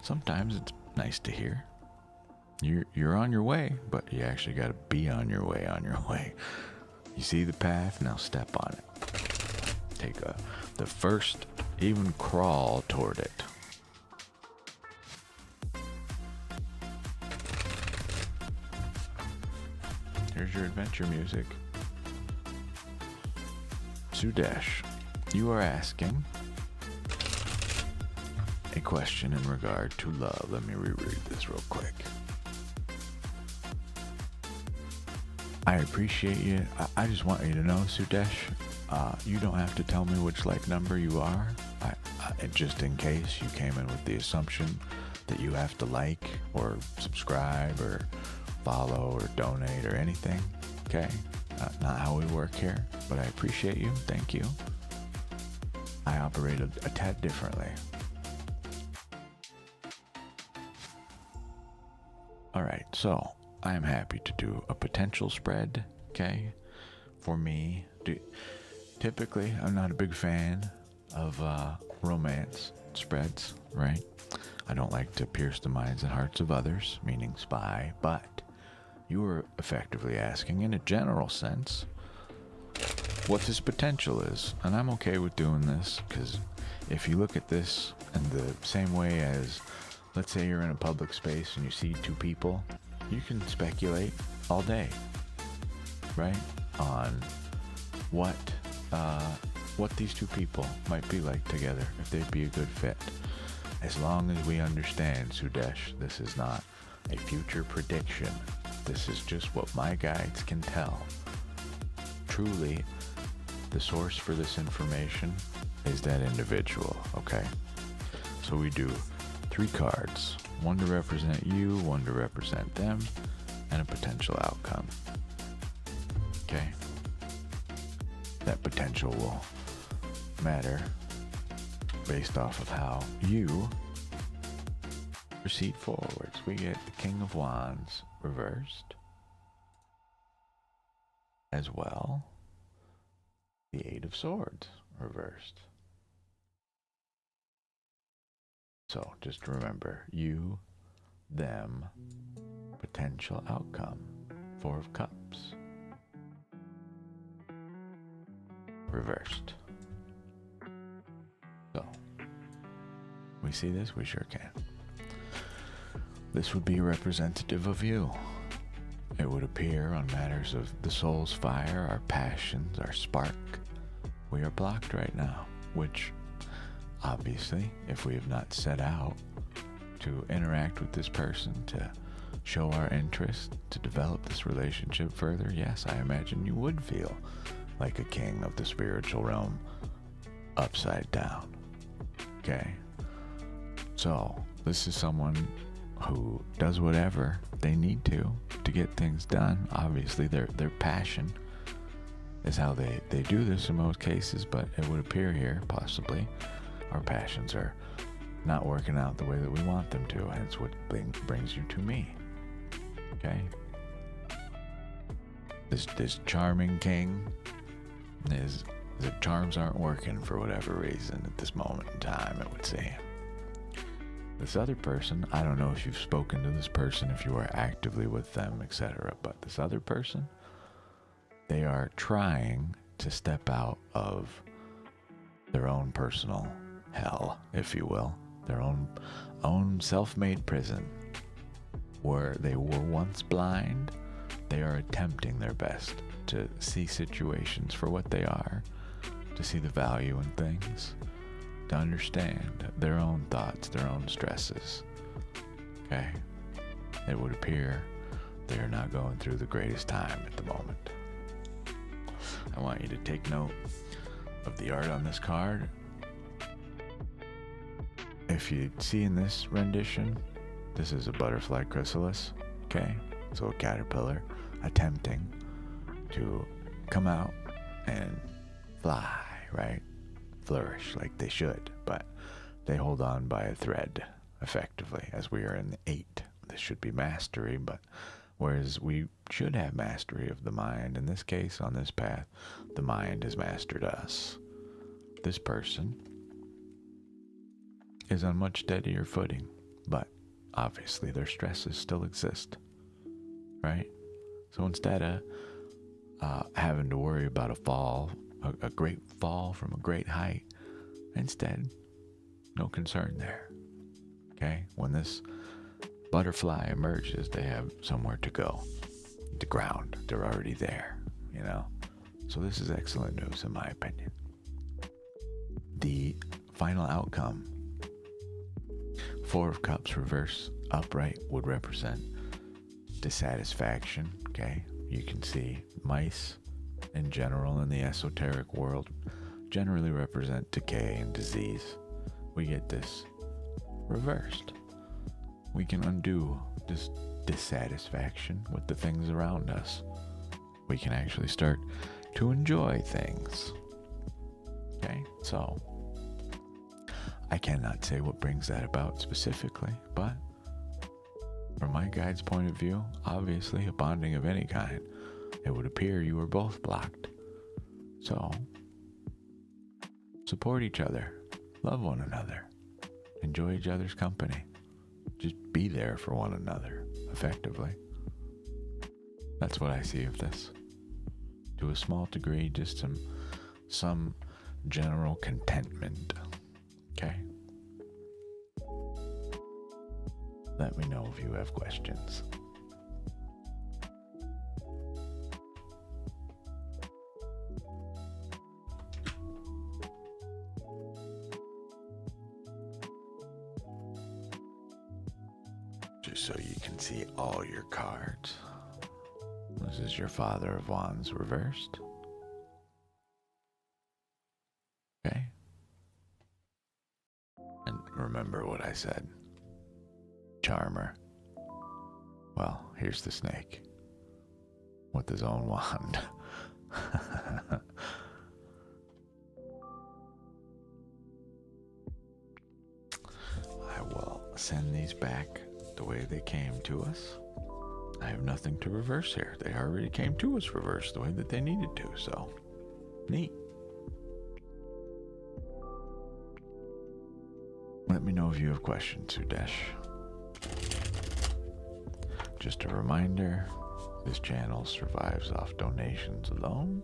A: sometimes it's nice to hear. You're on your way, but you actually got to be on your way. You see the path, now step on it. Take the first even crawl toward it. Here's your adventure music. Sudesh, you are asking a question in regard to love. Let me reread this real quick. I appreciate you. I just want you to know, Sudesh, you don't have to tell me which like number you are. Just in case you came in with the assumption that you have to like or subscribe or follow or donate or anything. Okay? Not how we work here, but I appreciate you. Thank you. I operate a tad differently. All right, so I am happy to do a potential spread, okay? For me, typically I'm not a big fan of romance spreads, right? I don't like to pierce the minds and hearts of others, meaning spy, but you were effectively asking in a general sense what this potential is. And I'm okay with doing this because if you look at this in the same way as, let's say you're in a public space and you see two people, you can speculate all day, right, on what these two people might be like together, if they'd be a good fit. As long as we understand, Sudesh, this is not a future prediction. This is just what my guides can tell. Truly, the source for this information is that individual, okay? So we do 3 cards, one to represent you, one to represent them, and a potential outcome. Okay? That potential will matter based off of how you proceed forwards. We get the King of Wands reversed, as well, the Eight of Swords reversed. So just remember, you, them, potential outcome. Four of Cups reversed. So we see this, we sure can. This would be representative of you. It would appear on matters of the soul's fire, our passions, our spark. We are blocked right now, which obviously, if we have not set out to interact with this person, to show our interest, to develop this relationship further, yes, I imagine you would feel like a king of the spiritual realm upside down. Okay? So, this is someone who does whatever they need to get things done. Obviously, their passion is how they do this in most cases, but it would appear here, possibly, our passions are not working out the way that we want them to, and it's what brings you to me. Okay? This charming king, the charms aren't working for whatever reason at this moment in time, it would seem. This other person, I don't know if you've spoken to this person, if you are actively with them, etc., but this other person, they are trying to step out of their own personal hell, if you will, their own self-made prison, where they were once blind. They are attempting their best to see situations for what they are, to see the value in things, to understand their own thoughts, their own stresses. Okay? It would appear they are not going through the greatest time at the moment. I want you to take note of the art on this card. If you see in this rendition, this is a butterfly chrysalis, okay? So a caterpillar attempting to come out and fly, right? Flourish like they should, but they hold on by a thread, effectively, as we are in the 8. This should be mastery, but whereas we should have mastery of the mind, in this case, on this path, the mind has mastered us. This person is on much steadier footing, but obviously their stresses still exist, right? So instead of having to worry about a fall, a great fall from a great height, instead, no concern there, okay? When this butterfly emerges, they have somewhere to go, the ground, they're already there, you know? So this is excellent news, in my opinion. The final outcome, Four of Cups reverse upright, would represent dissatisfaction, okay? You can see mice in general in the esoteric world generally represent decay and disease. We get this reversed. We can undo this dissatisfaction with the things around us. We can actually start to enjoy things. Okay, so I cannot say what brings that about specifically, but from my guide's point of view, obviously a bonding of any kind, it would appear you were both blocked. So, support each other, love one another, enjoy each other's company. Just be there for one another, effectively. That's what I see of this. To a small degree, just some general contentment. Okay? Let me know if you have questions. Just so you can see all your cards. This is your Father of Wands reversed. Okay? And remember what I said. Charmer. Well, here's the snake. With his own wand. I will send these back the way they came to us. I have nothing to reverse here. They already came to us reversed the way that they needed to, so neat. Let me know if you have questions, Sudesh. Just a reminder, this channel survives off donations alone.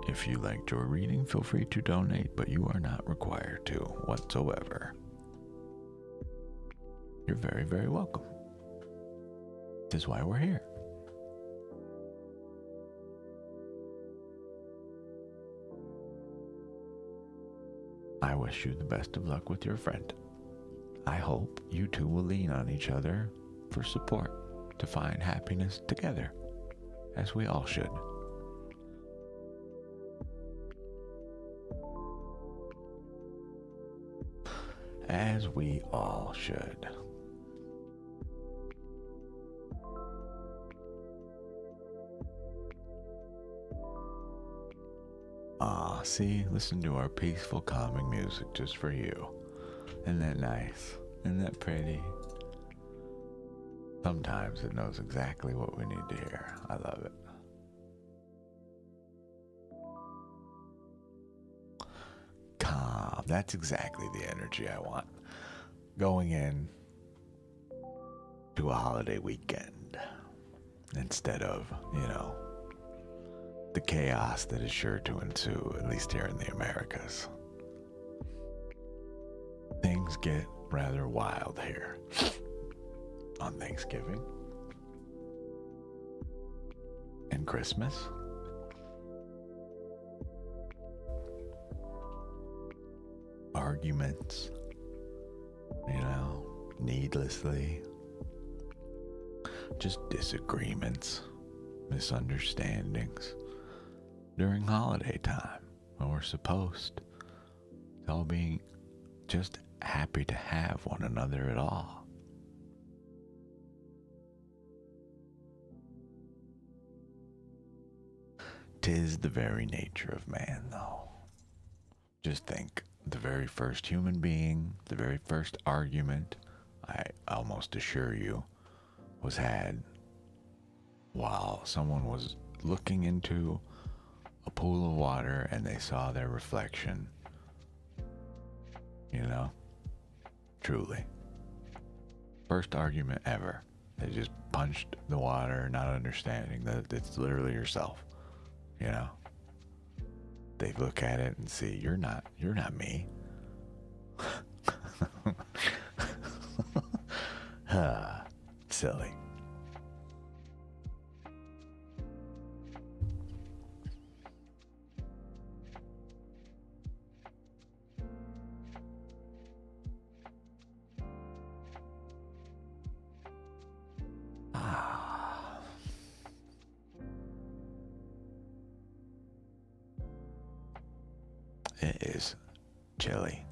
A: If you liked your reading, feel free to donate, but you are not required to whatsoever. You're very, very welcome. This is why we're here. I wish you the best of luck with your friend. I hope you two will lean on each other for support to find happiness together, as we all should. As we all should. Ah, see, listen to our peaceful, calming music just for you. Isn't that nice? Isn't that pretty? Sometimes it knows exactly what we need to hear. I love it. Calm. That's exactly the energy I want. Going in to a holiday weekend instead of, the chaos that is sure to ensue, at least here in the Americas. Things get rather wild here on Thanksgiving and Christmas. Arguments, needlessly. Just disagreements, misunderstandings during holiday time when we're supposed to all being just happy to have one another at all. Tis the very nature of man, though. Just think, the very first human being, the very first argument, I almost assure you, was had while someone was looking into a pool of water and they saw their reflection. Truly. First argument ever. They just punched the water, not understanding that it's literally yourself. They look at it and see, you're not me. Silly. It is chilly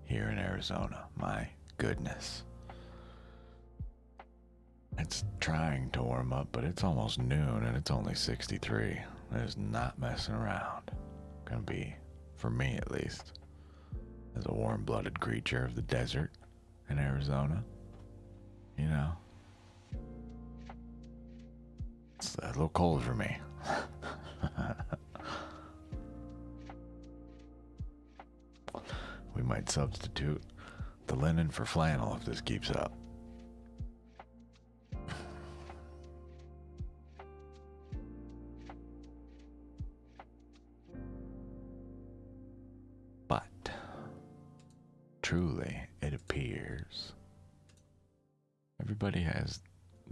A: here in Arizona. My goodness. It's trying to warm up, but it's almost noon and it's only 63. It is not messing around. Gonna be, for me at least, as a warm-blooded creature of the desert in Arizona. It's a little cold for me. We might substitute the linen for flannel if this keeps up. But truly, it appears everybody has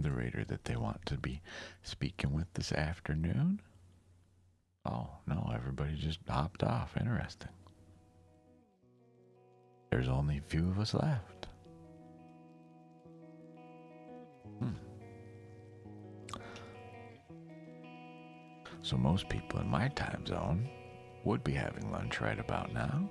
A: the reader that they want to be speaking with this afternoon. Oh, no, everybody just hopped off. Interesting. There's only a few of us left. So most people in my time zone would be having lunch right about now.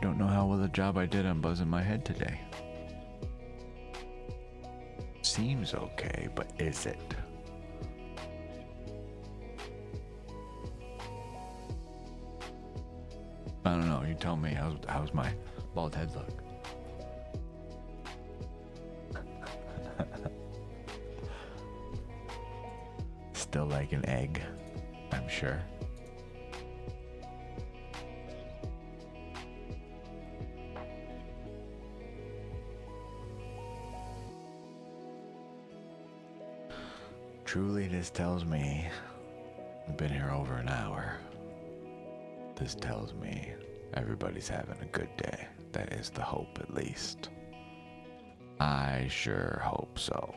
A: Don't know how well the job I did on buzzing my head today. seems okay, but is it? I don't know. You tell me. How's my bald head look? Still like an egg, I'm sure. Truly, this tells me I've been here over an hour. This tells me everybody's having a good day. That is the hope, at least. I sure hope so.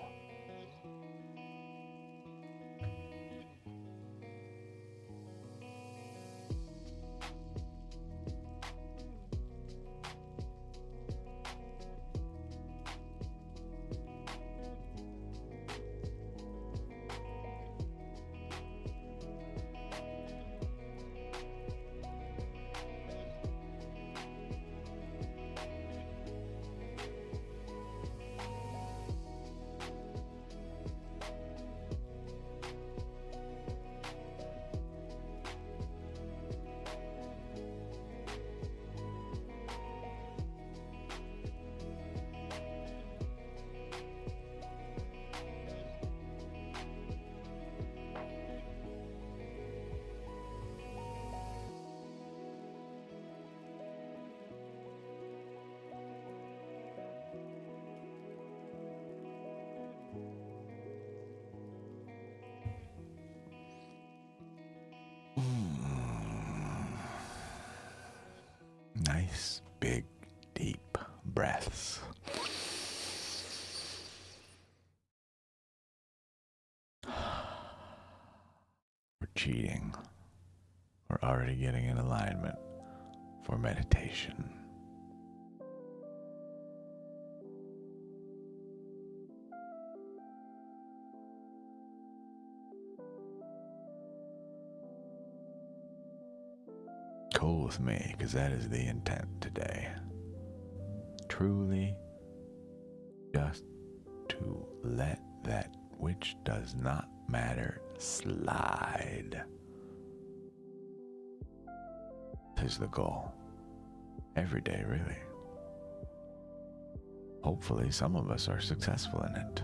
A: Nice, big, deep breaths. We're cheating. We're already getting in alignment for meditation. Cool with me, because that is the intent today. Truly, just to let that which does not matter slide. Is the goal. Every day, really. Hopefully, some of us are successful in it.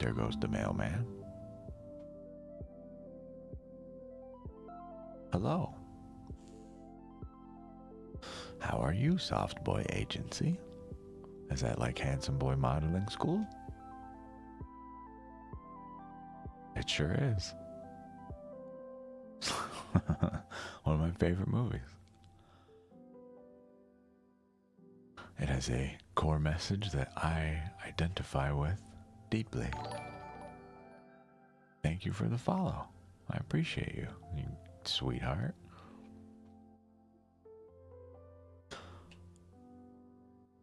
A: There goes the mailman. Hello. How are you, Soft Boy Agency? Is that like Handsome Boy Modeling School? It sure is. One of my favorite movies. It has a core message that I identify with deeply. Thank you for the follow. I appreciate you, you sweetheart.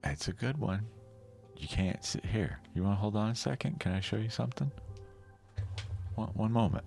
A: It's a good one. You can't sit here. You want to hold on a second? Can I show you something? One moment.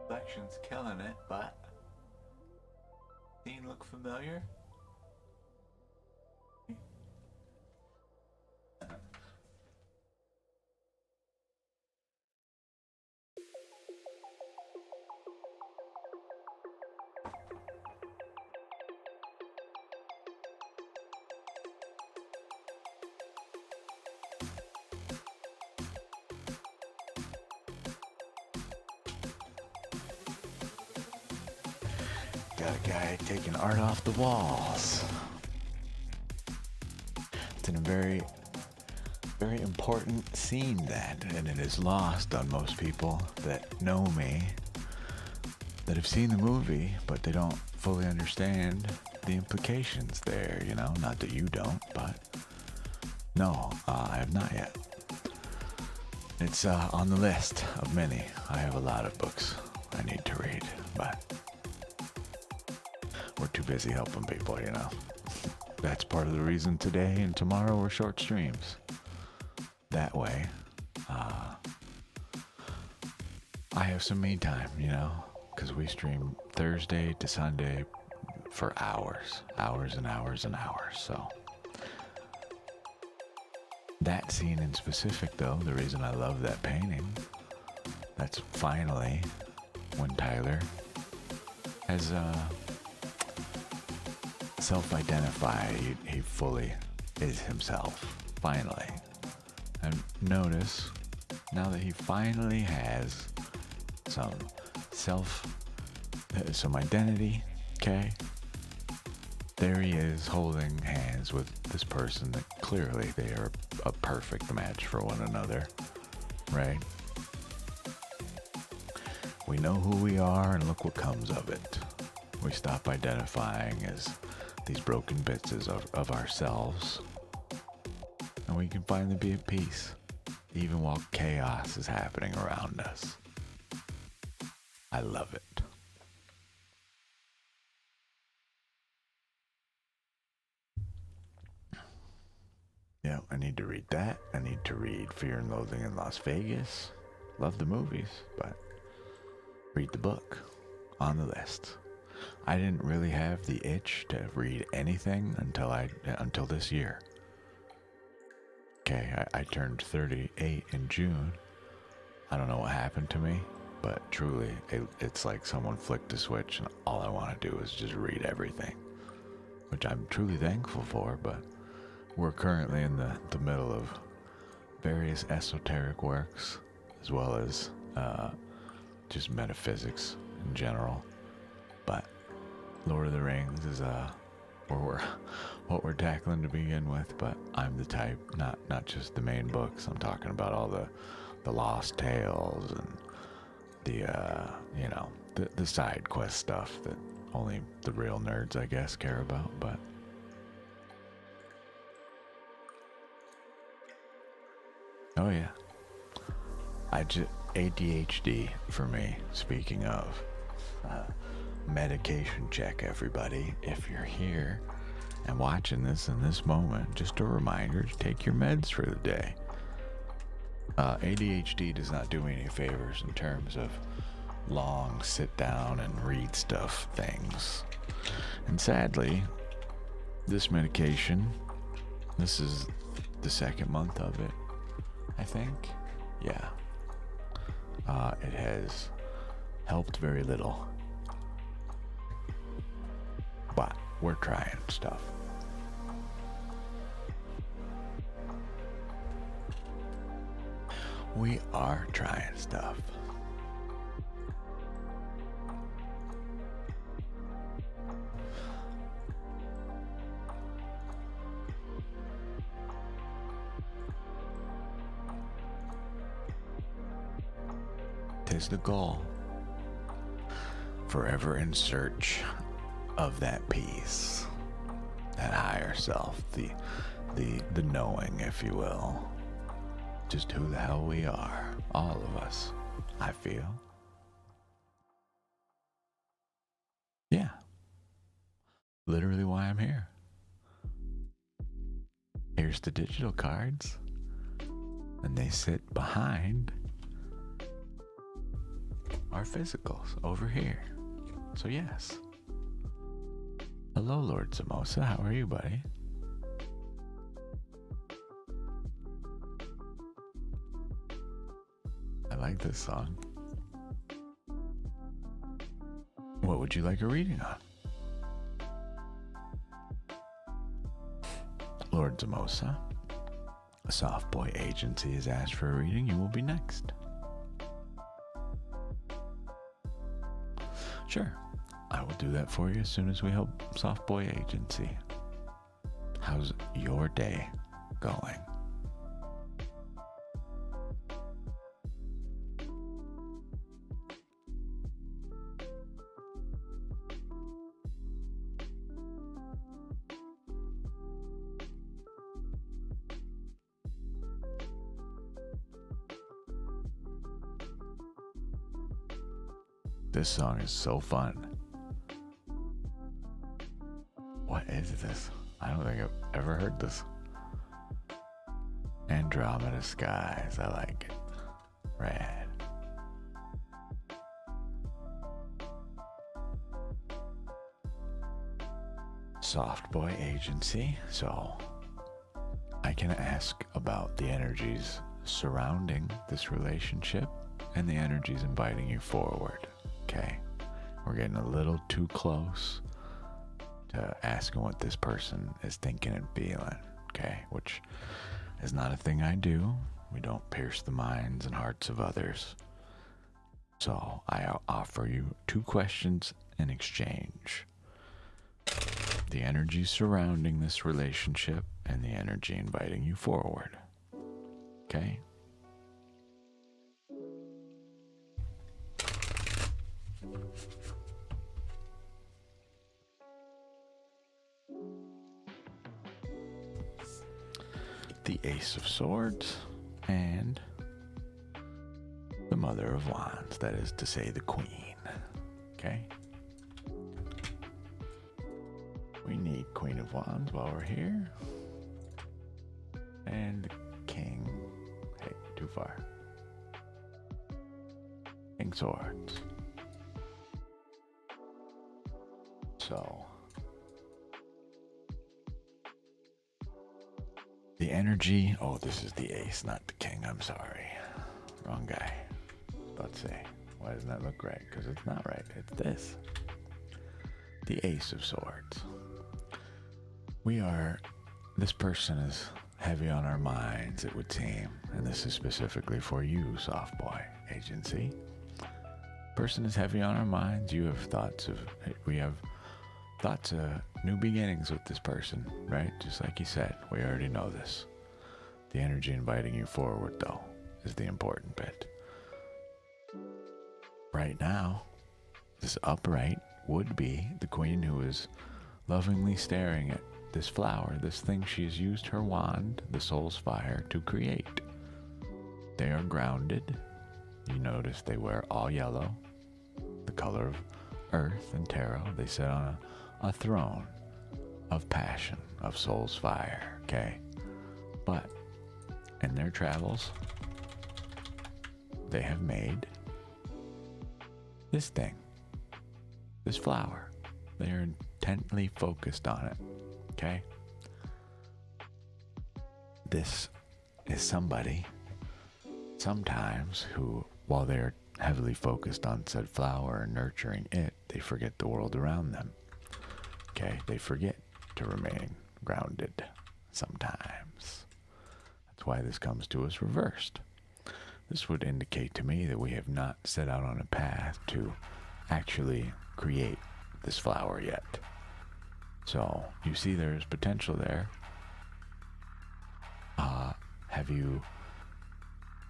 A: Reflection's killing it, but scene look familiar? Got a guy taking art off the walls. It's in a very, very important scene and it is lost on most people that know me, that have seen the movie, but they don't fully understand the implications there, you know? Not that you don't, but no, I have not yet. It's on the list of many. I have a lot of books I need to read, but we're too busy helping people, you know. That's part of the reason today and tomorrow we're short streams. That way, I have some me time, you know, because we stream Thursday to Sunday for hours, hours and hours and hours. So that scene in specific, though, the reason I love that painting, that's finally when Tyler has self-identified. He fully is himself, finally. And notice, now that he finally has some identity, okay? There he is holding hands with this person that clearly they are a perfect match for one another, right? We know who we are and look what comes of it. We stop identifying as these broken bits of ourselves, and we can finally be at peace, even while chaos is happening around us. I love it. Yeah, I need to read that. I need to read Fear and Loathing in Las Vegas. Love the movies, but read the book. On the list. I didn't really have the itch to read anything until this year. Okay, I turned 38 in June. I don't know what happened to me, but truly, it's like someone flicked a switch and all I want to do is just read everything, which I'm truly thankful for, but we're currently in the middle of various esoteric works, as well as just metaphysics in general. But Lord of the Rings is what we're tackling to begin with, but I'm the type, not just the main books. I'm talking about all the lost tales and the side quest stuff that only the real nerds, I guess, care about. But oh yeah, ADHD for me. Speaking of medication check, everybody, if you're here and watching this in this moment, just a reminder to take your meds for the day. ADHD does not do me any favors in terms of long sit down and read stuff things. And sadly, this medication, this is the second month of it, I think. Yeah. It has helped very little. But we're trying stuff. We are trying stuff. Tis the goal. Forever in search of that peace, that higher self, the knowing, if you will, just who the hell we are, all of us, I feel. Yeah, literally why I'm here. Here's the digital cards, and they sit behind our physicals over here. So yes. Hello, Lord Samosa. How are you, buddy? I like this song. What would you like a reading on? Lord Samosa, a soft boy agency has asked for a reading. You will be next. Sure. I will do that for you as soon as we help Soft Boy Agency. How's your day going? This song is so fun. What is this? I don't think I've ever heard this. Andromeda Skies. I like it. Rad. Soft Boy Agency. So I can ask about the energies surrounding this relationship and the energies inviting you forward. Okay? We're getting a little too close to asking what this person is thinking and feeling. Okay? Which is not a thing I do. We don't pierce the minds and hearts of others. So I offer you 2 questions in exchange. The energy surrounding this relationship and the energy inviting you forward. Okay? The Ace of Swords and the Mother of Wands, that is to say the Queen. Okay? We need Queen of Wands while we're here. And the King. Hey, too far. King Swords. So the energy, oh, this is the Ace, not the King. I'm sorry. Wrong guy. About to say, why doesn't that look right? Because it's not right. It's this. The Ace of Swords. This person is heavy on our minds, it would seem. And this is specifically for you, Soft Boy Agency. Person is heavy on our minds. We have thoughts of new beginnings with this person, right? Just like you said, we already know this. The energy inviting you forward, though, is the important bit. Right now, this upright would be the Queen who is lovingly staring at this flower, this thing she has used her wand, the soul's fire, to create. They are grounded. You notice they wear all yellow, the color of earth and tarot. They sit on a throne of passion, of soul's fire, okay? But in their travels, they have made this thing, this flower. They are intently focused on it, okay? This is somebody, sometimes, who, while they're heavily focused on said flower and nurturing it, they forget the world around them. Okay, they forget to remain grounded sometimes. That's why this comes to us reversed. This would indicate to me that we have not set out on a path to actually create this flower yet. So, you see there's potential there. Have you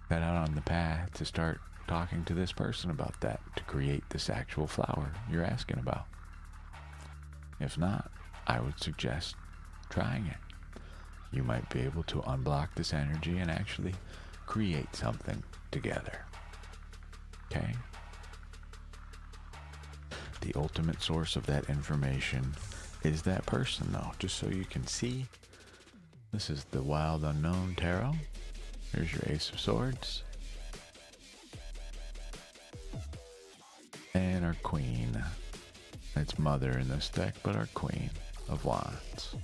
A: set out on the path to start talking to this person about that, to create this actual flower you're asking about? If not, I would suggest trying it. You might be able to unblock this energy and actually create something together. Okay? The ultimate source of that information is that person, though, just so you can see. This is the Wild Unknown Tarot. Here's your Ace of Swords. And our Queen. It's Mother in this deck, but our Queen of Wands.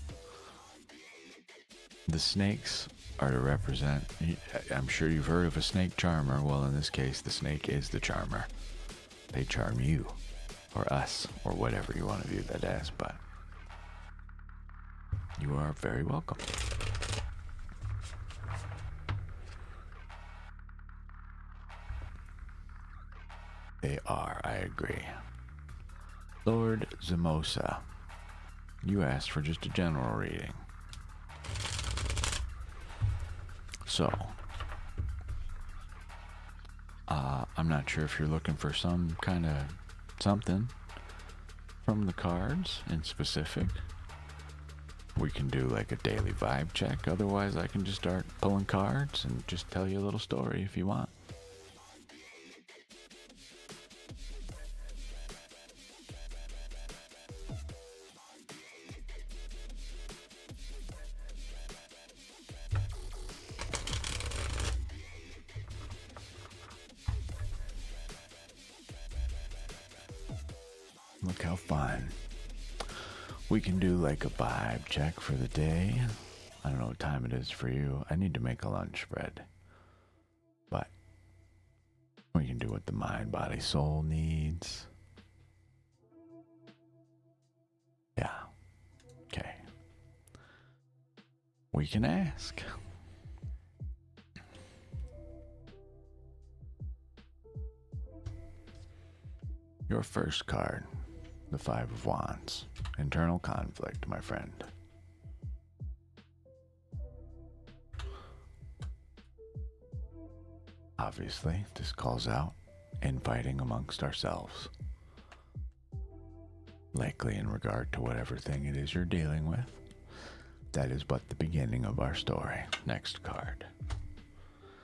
A: The snakes are to represent, I'm sure you've heard of a snake charmer. Well, in this case, the snake is the charmer. They charm you, or us, or whatever you want to view that as, but you are very welcome. They are, I agree. Lord Zemosa, you asked for just a general reading. So, I'm not sure if you're looking for some kind of something from the cards in specific. We can do like a daily vibe check. Otherwise, I can just start pulling cards and just tell you a little story if you want. Look how fun. We can do like a vibe check for the day. I don't know what time it is for you. I need to make a lunch spread. But we can do what the mind, body, soul needs. Yeah. Okay. We can ask. Your first card, the Five of Wands. Internal conflict, my friend. Obviously, this calls out infighting amongst ourselves. Likely in regard to whatever thing it is you're dealing with. That is but the beginning of our story. Next card.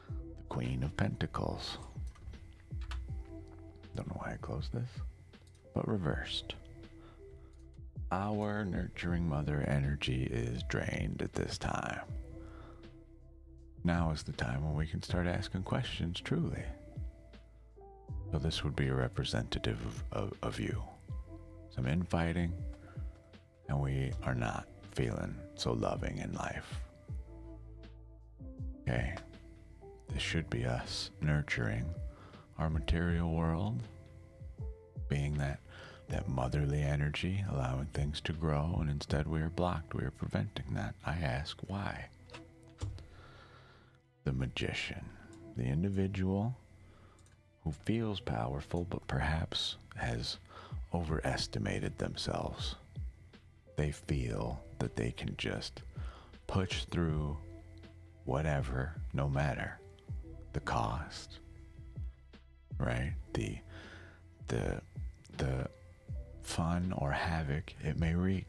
A: The Queen of Pentacles. Don't know why I closed this, but reversed. Our nurturing mother energy is drained at this time. Now is the time when we can start asking questions truly. So this would be a representative of you. Some infighting, and we are not feeling so loving in life. Okay, this should be us nurturing our material world, being that motherly energy, allowing things to grow, and instead we are blocked. We are preventing that. I ask why. The Magician, the individual who feels powerful but perhaps has overestimated themselves. They feel that they can just push through whatever, no matter the cost, right? The fun or havoc it may wreak.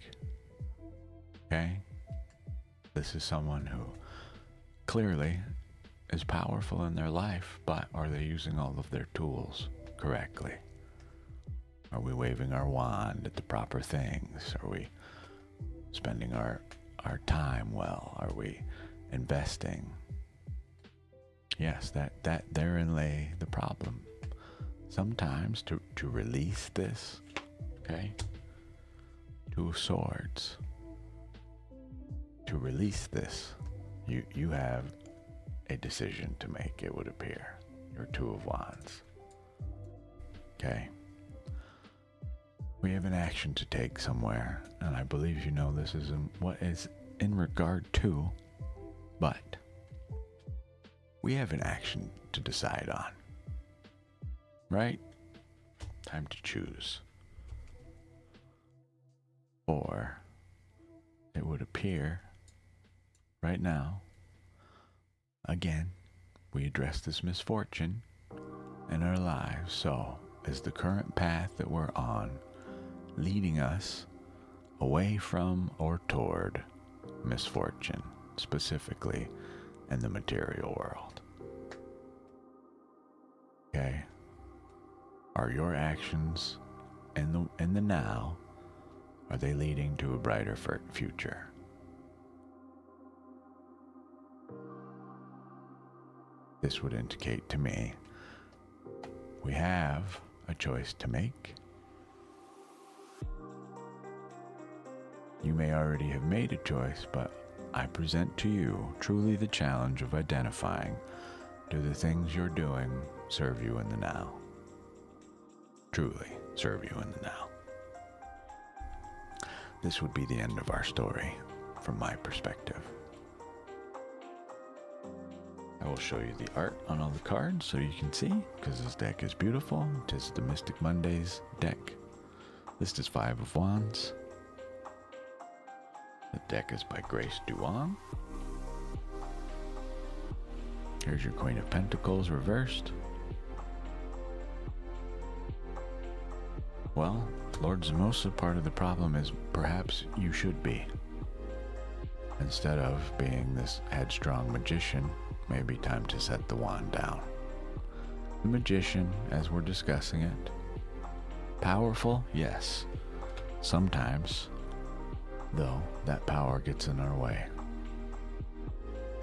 A: Okay? This is someone who clearly is powerful in their life, but are they using all of their tools correctly? Are we waving our wand at the proper things? Are we spending our time well? Are we investing? Yes, that therein lay the problem. Sometimes to release this, okay? Two of Swords. To release this, you have a decision to make, it would appear. Your Two of Wands. Okay? We have an action to take somewhere, and I believe you know this is what is in regard to, but we have an action to decide on. Right? Time to choose. Or it would appear right now, again, we address this misfortune in our lives. So, is the current path that we're on leading us away from or toward misfortune, specifically in the material world? Okay? Are your actions in the now, are they leading to a brighter future? This would indicate to me we have a choice to make. You may already have made a choice, but I present to you truly the challenge of identifying, do the things you're doing serve you in the now? Truly serve you in the now. This would be the end of our story from my perspective. I will show you the art on all the cards so you can see, because this deck is beautiful. It is the Mystic Mondays deck. This is Five of Wands. The deck is by Grace Duong. Here's your Queen of Pentacles reversed. Well, Lord Zemosa, part of the problem is perhaps you should be. Instead of being this headstrong magician, maybe time to set the wand down. The Magician, as we're discussing it, powerful, yes. Sometimes, though, that power gets in our way,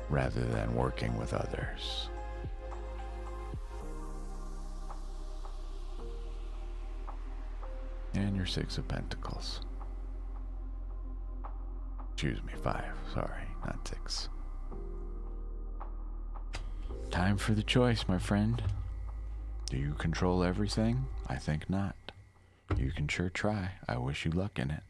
A: rather than working with others. And your Six of Pentacles. Excuse me, 5. Sorry, not 6. Time for the choice, my friend. Do you control everything? I think not. You can sure try. I wish you luck in it.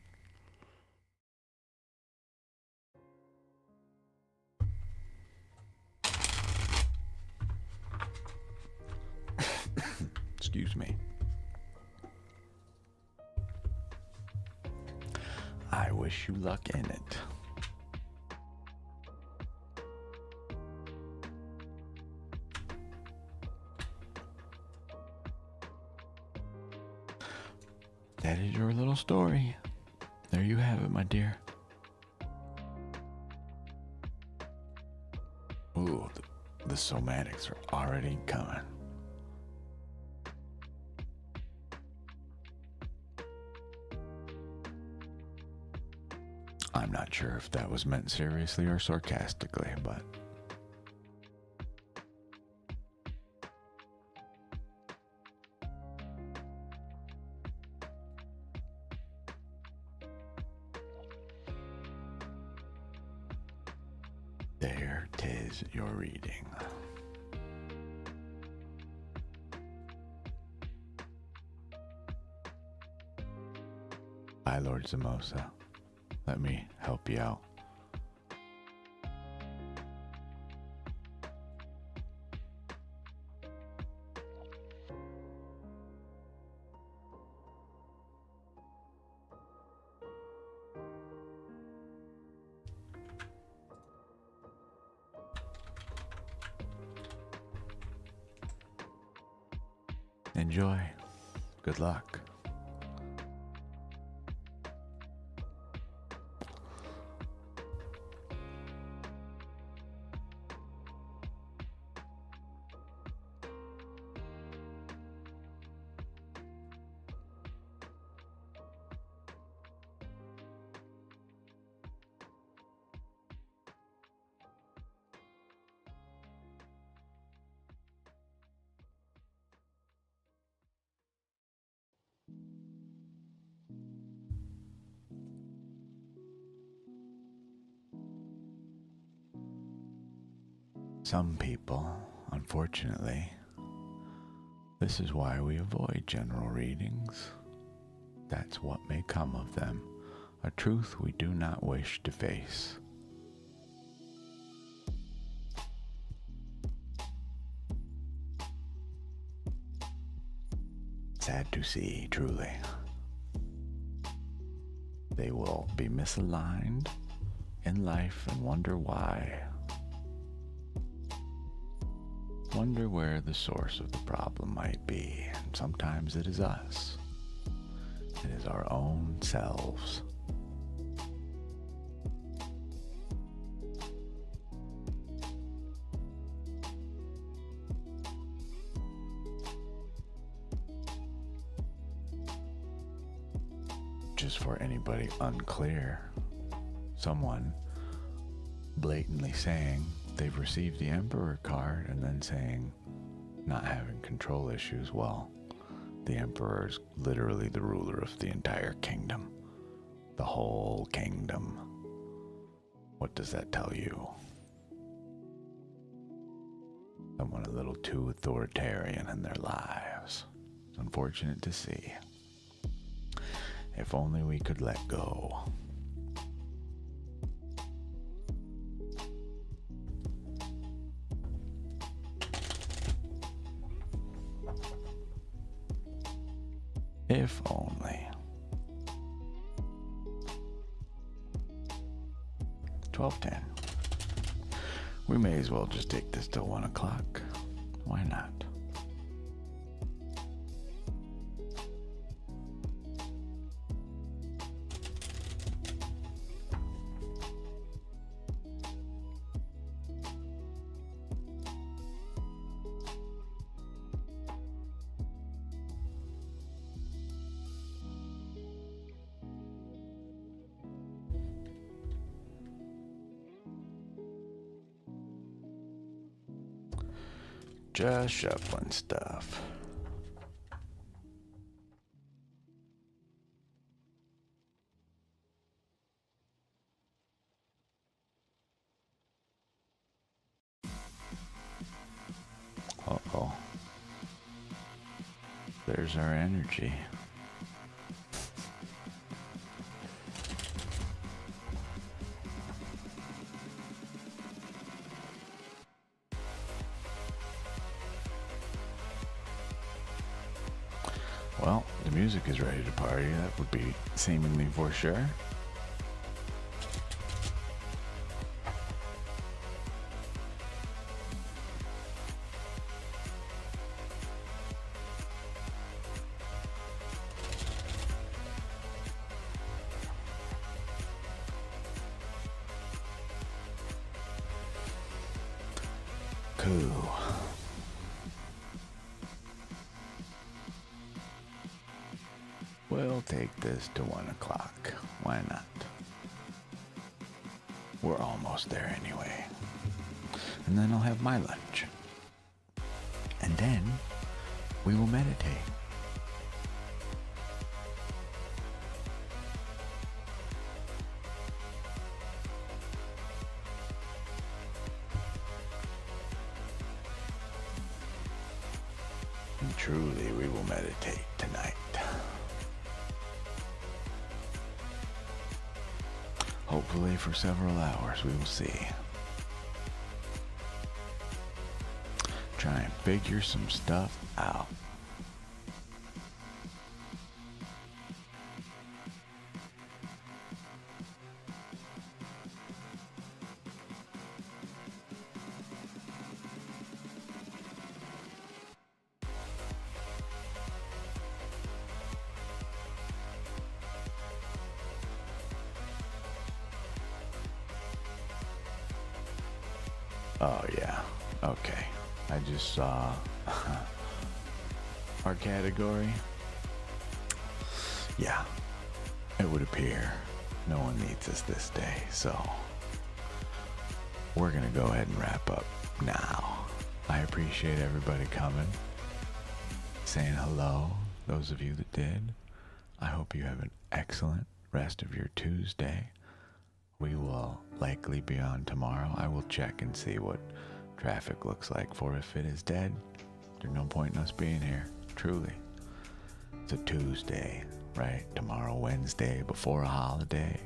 A: Excuse me. I wish you luck in it. That is your little story. There you have it, my dear. Ooh, the somatics are already coming. I'm not sure if that was meant seriously or sarcastically, but there 'tis your reading. Hi, Lord Samosa. Let me help you out. Enjoy. Good luck. Some people, unfortunately, this is why we avoid general readings. That's what may come of them, a truth we do not wish to face. Sad to see, truly. They will be misaligned in life and wonder why. Wonder where the source of the problem might be, and sometimes it is us. It is our own selves. Just for anybody unclear, someone blatantly saying they've received the Emperor card and then saying not having control issues. Well, the Emperor is literally the ruler of the entire kingdom. The whole kingdom. What does that tell you? Someone a little too authoritarian in their lives. It's unfortunate to see. If only we could let go. If only. 12:10. We may as well just take this till 1 o'clock. Why not? Just shuffling stuff. shares our energy. Well, the music is ready to party. That would be seemingly for sure. Cool. We'll take this to 1 o'clock. Why not? We're almost there anyway. And then I'll have my lunch. And then we will meditate. And truly, we will meditate tonight. Hopefully for several hours, we will see. Try and figure some stuff out. Oh yeah, okay. I just saw our category. Yeah, it would appear no one needs us this day, so we're gonna go ahead and wrap up now. I appreciate everybody coming, saying hello, those of you that did. I hope you have an excellent rest of your Tuesday. We will likely be on tomorrow. I will check and see what traffic looks like, for if it is dead, there's no point in us being here, truly. It's a Tuesday, right? Tomorrow, Wednesday, before a holiday,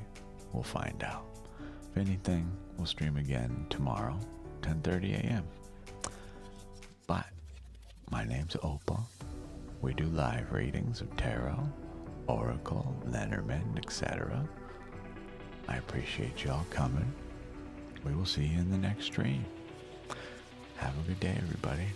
A: we'll find out. If anything, we'll stream again tomorrow, 10:30 a.m. But my name's Opal. We do live readings of tarot, oracle, Lenormand, etc. I appreciate y'all coming. We will see you in the next stream. Have a good day, everybody.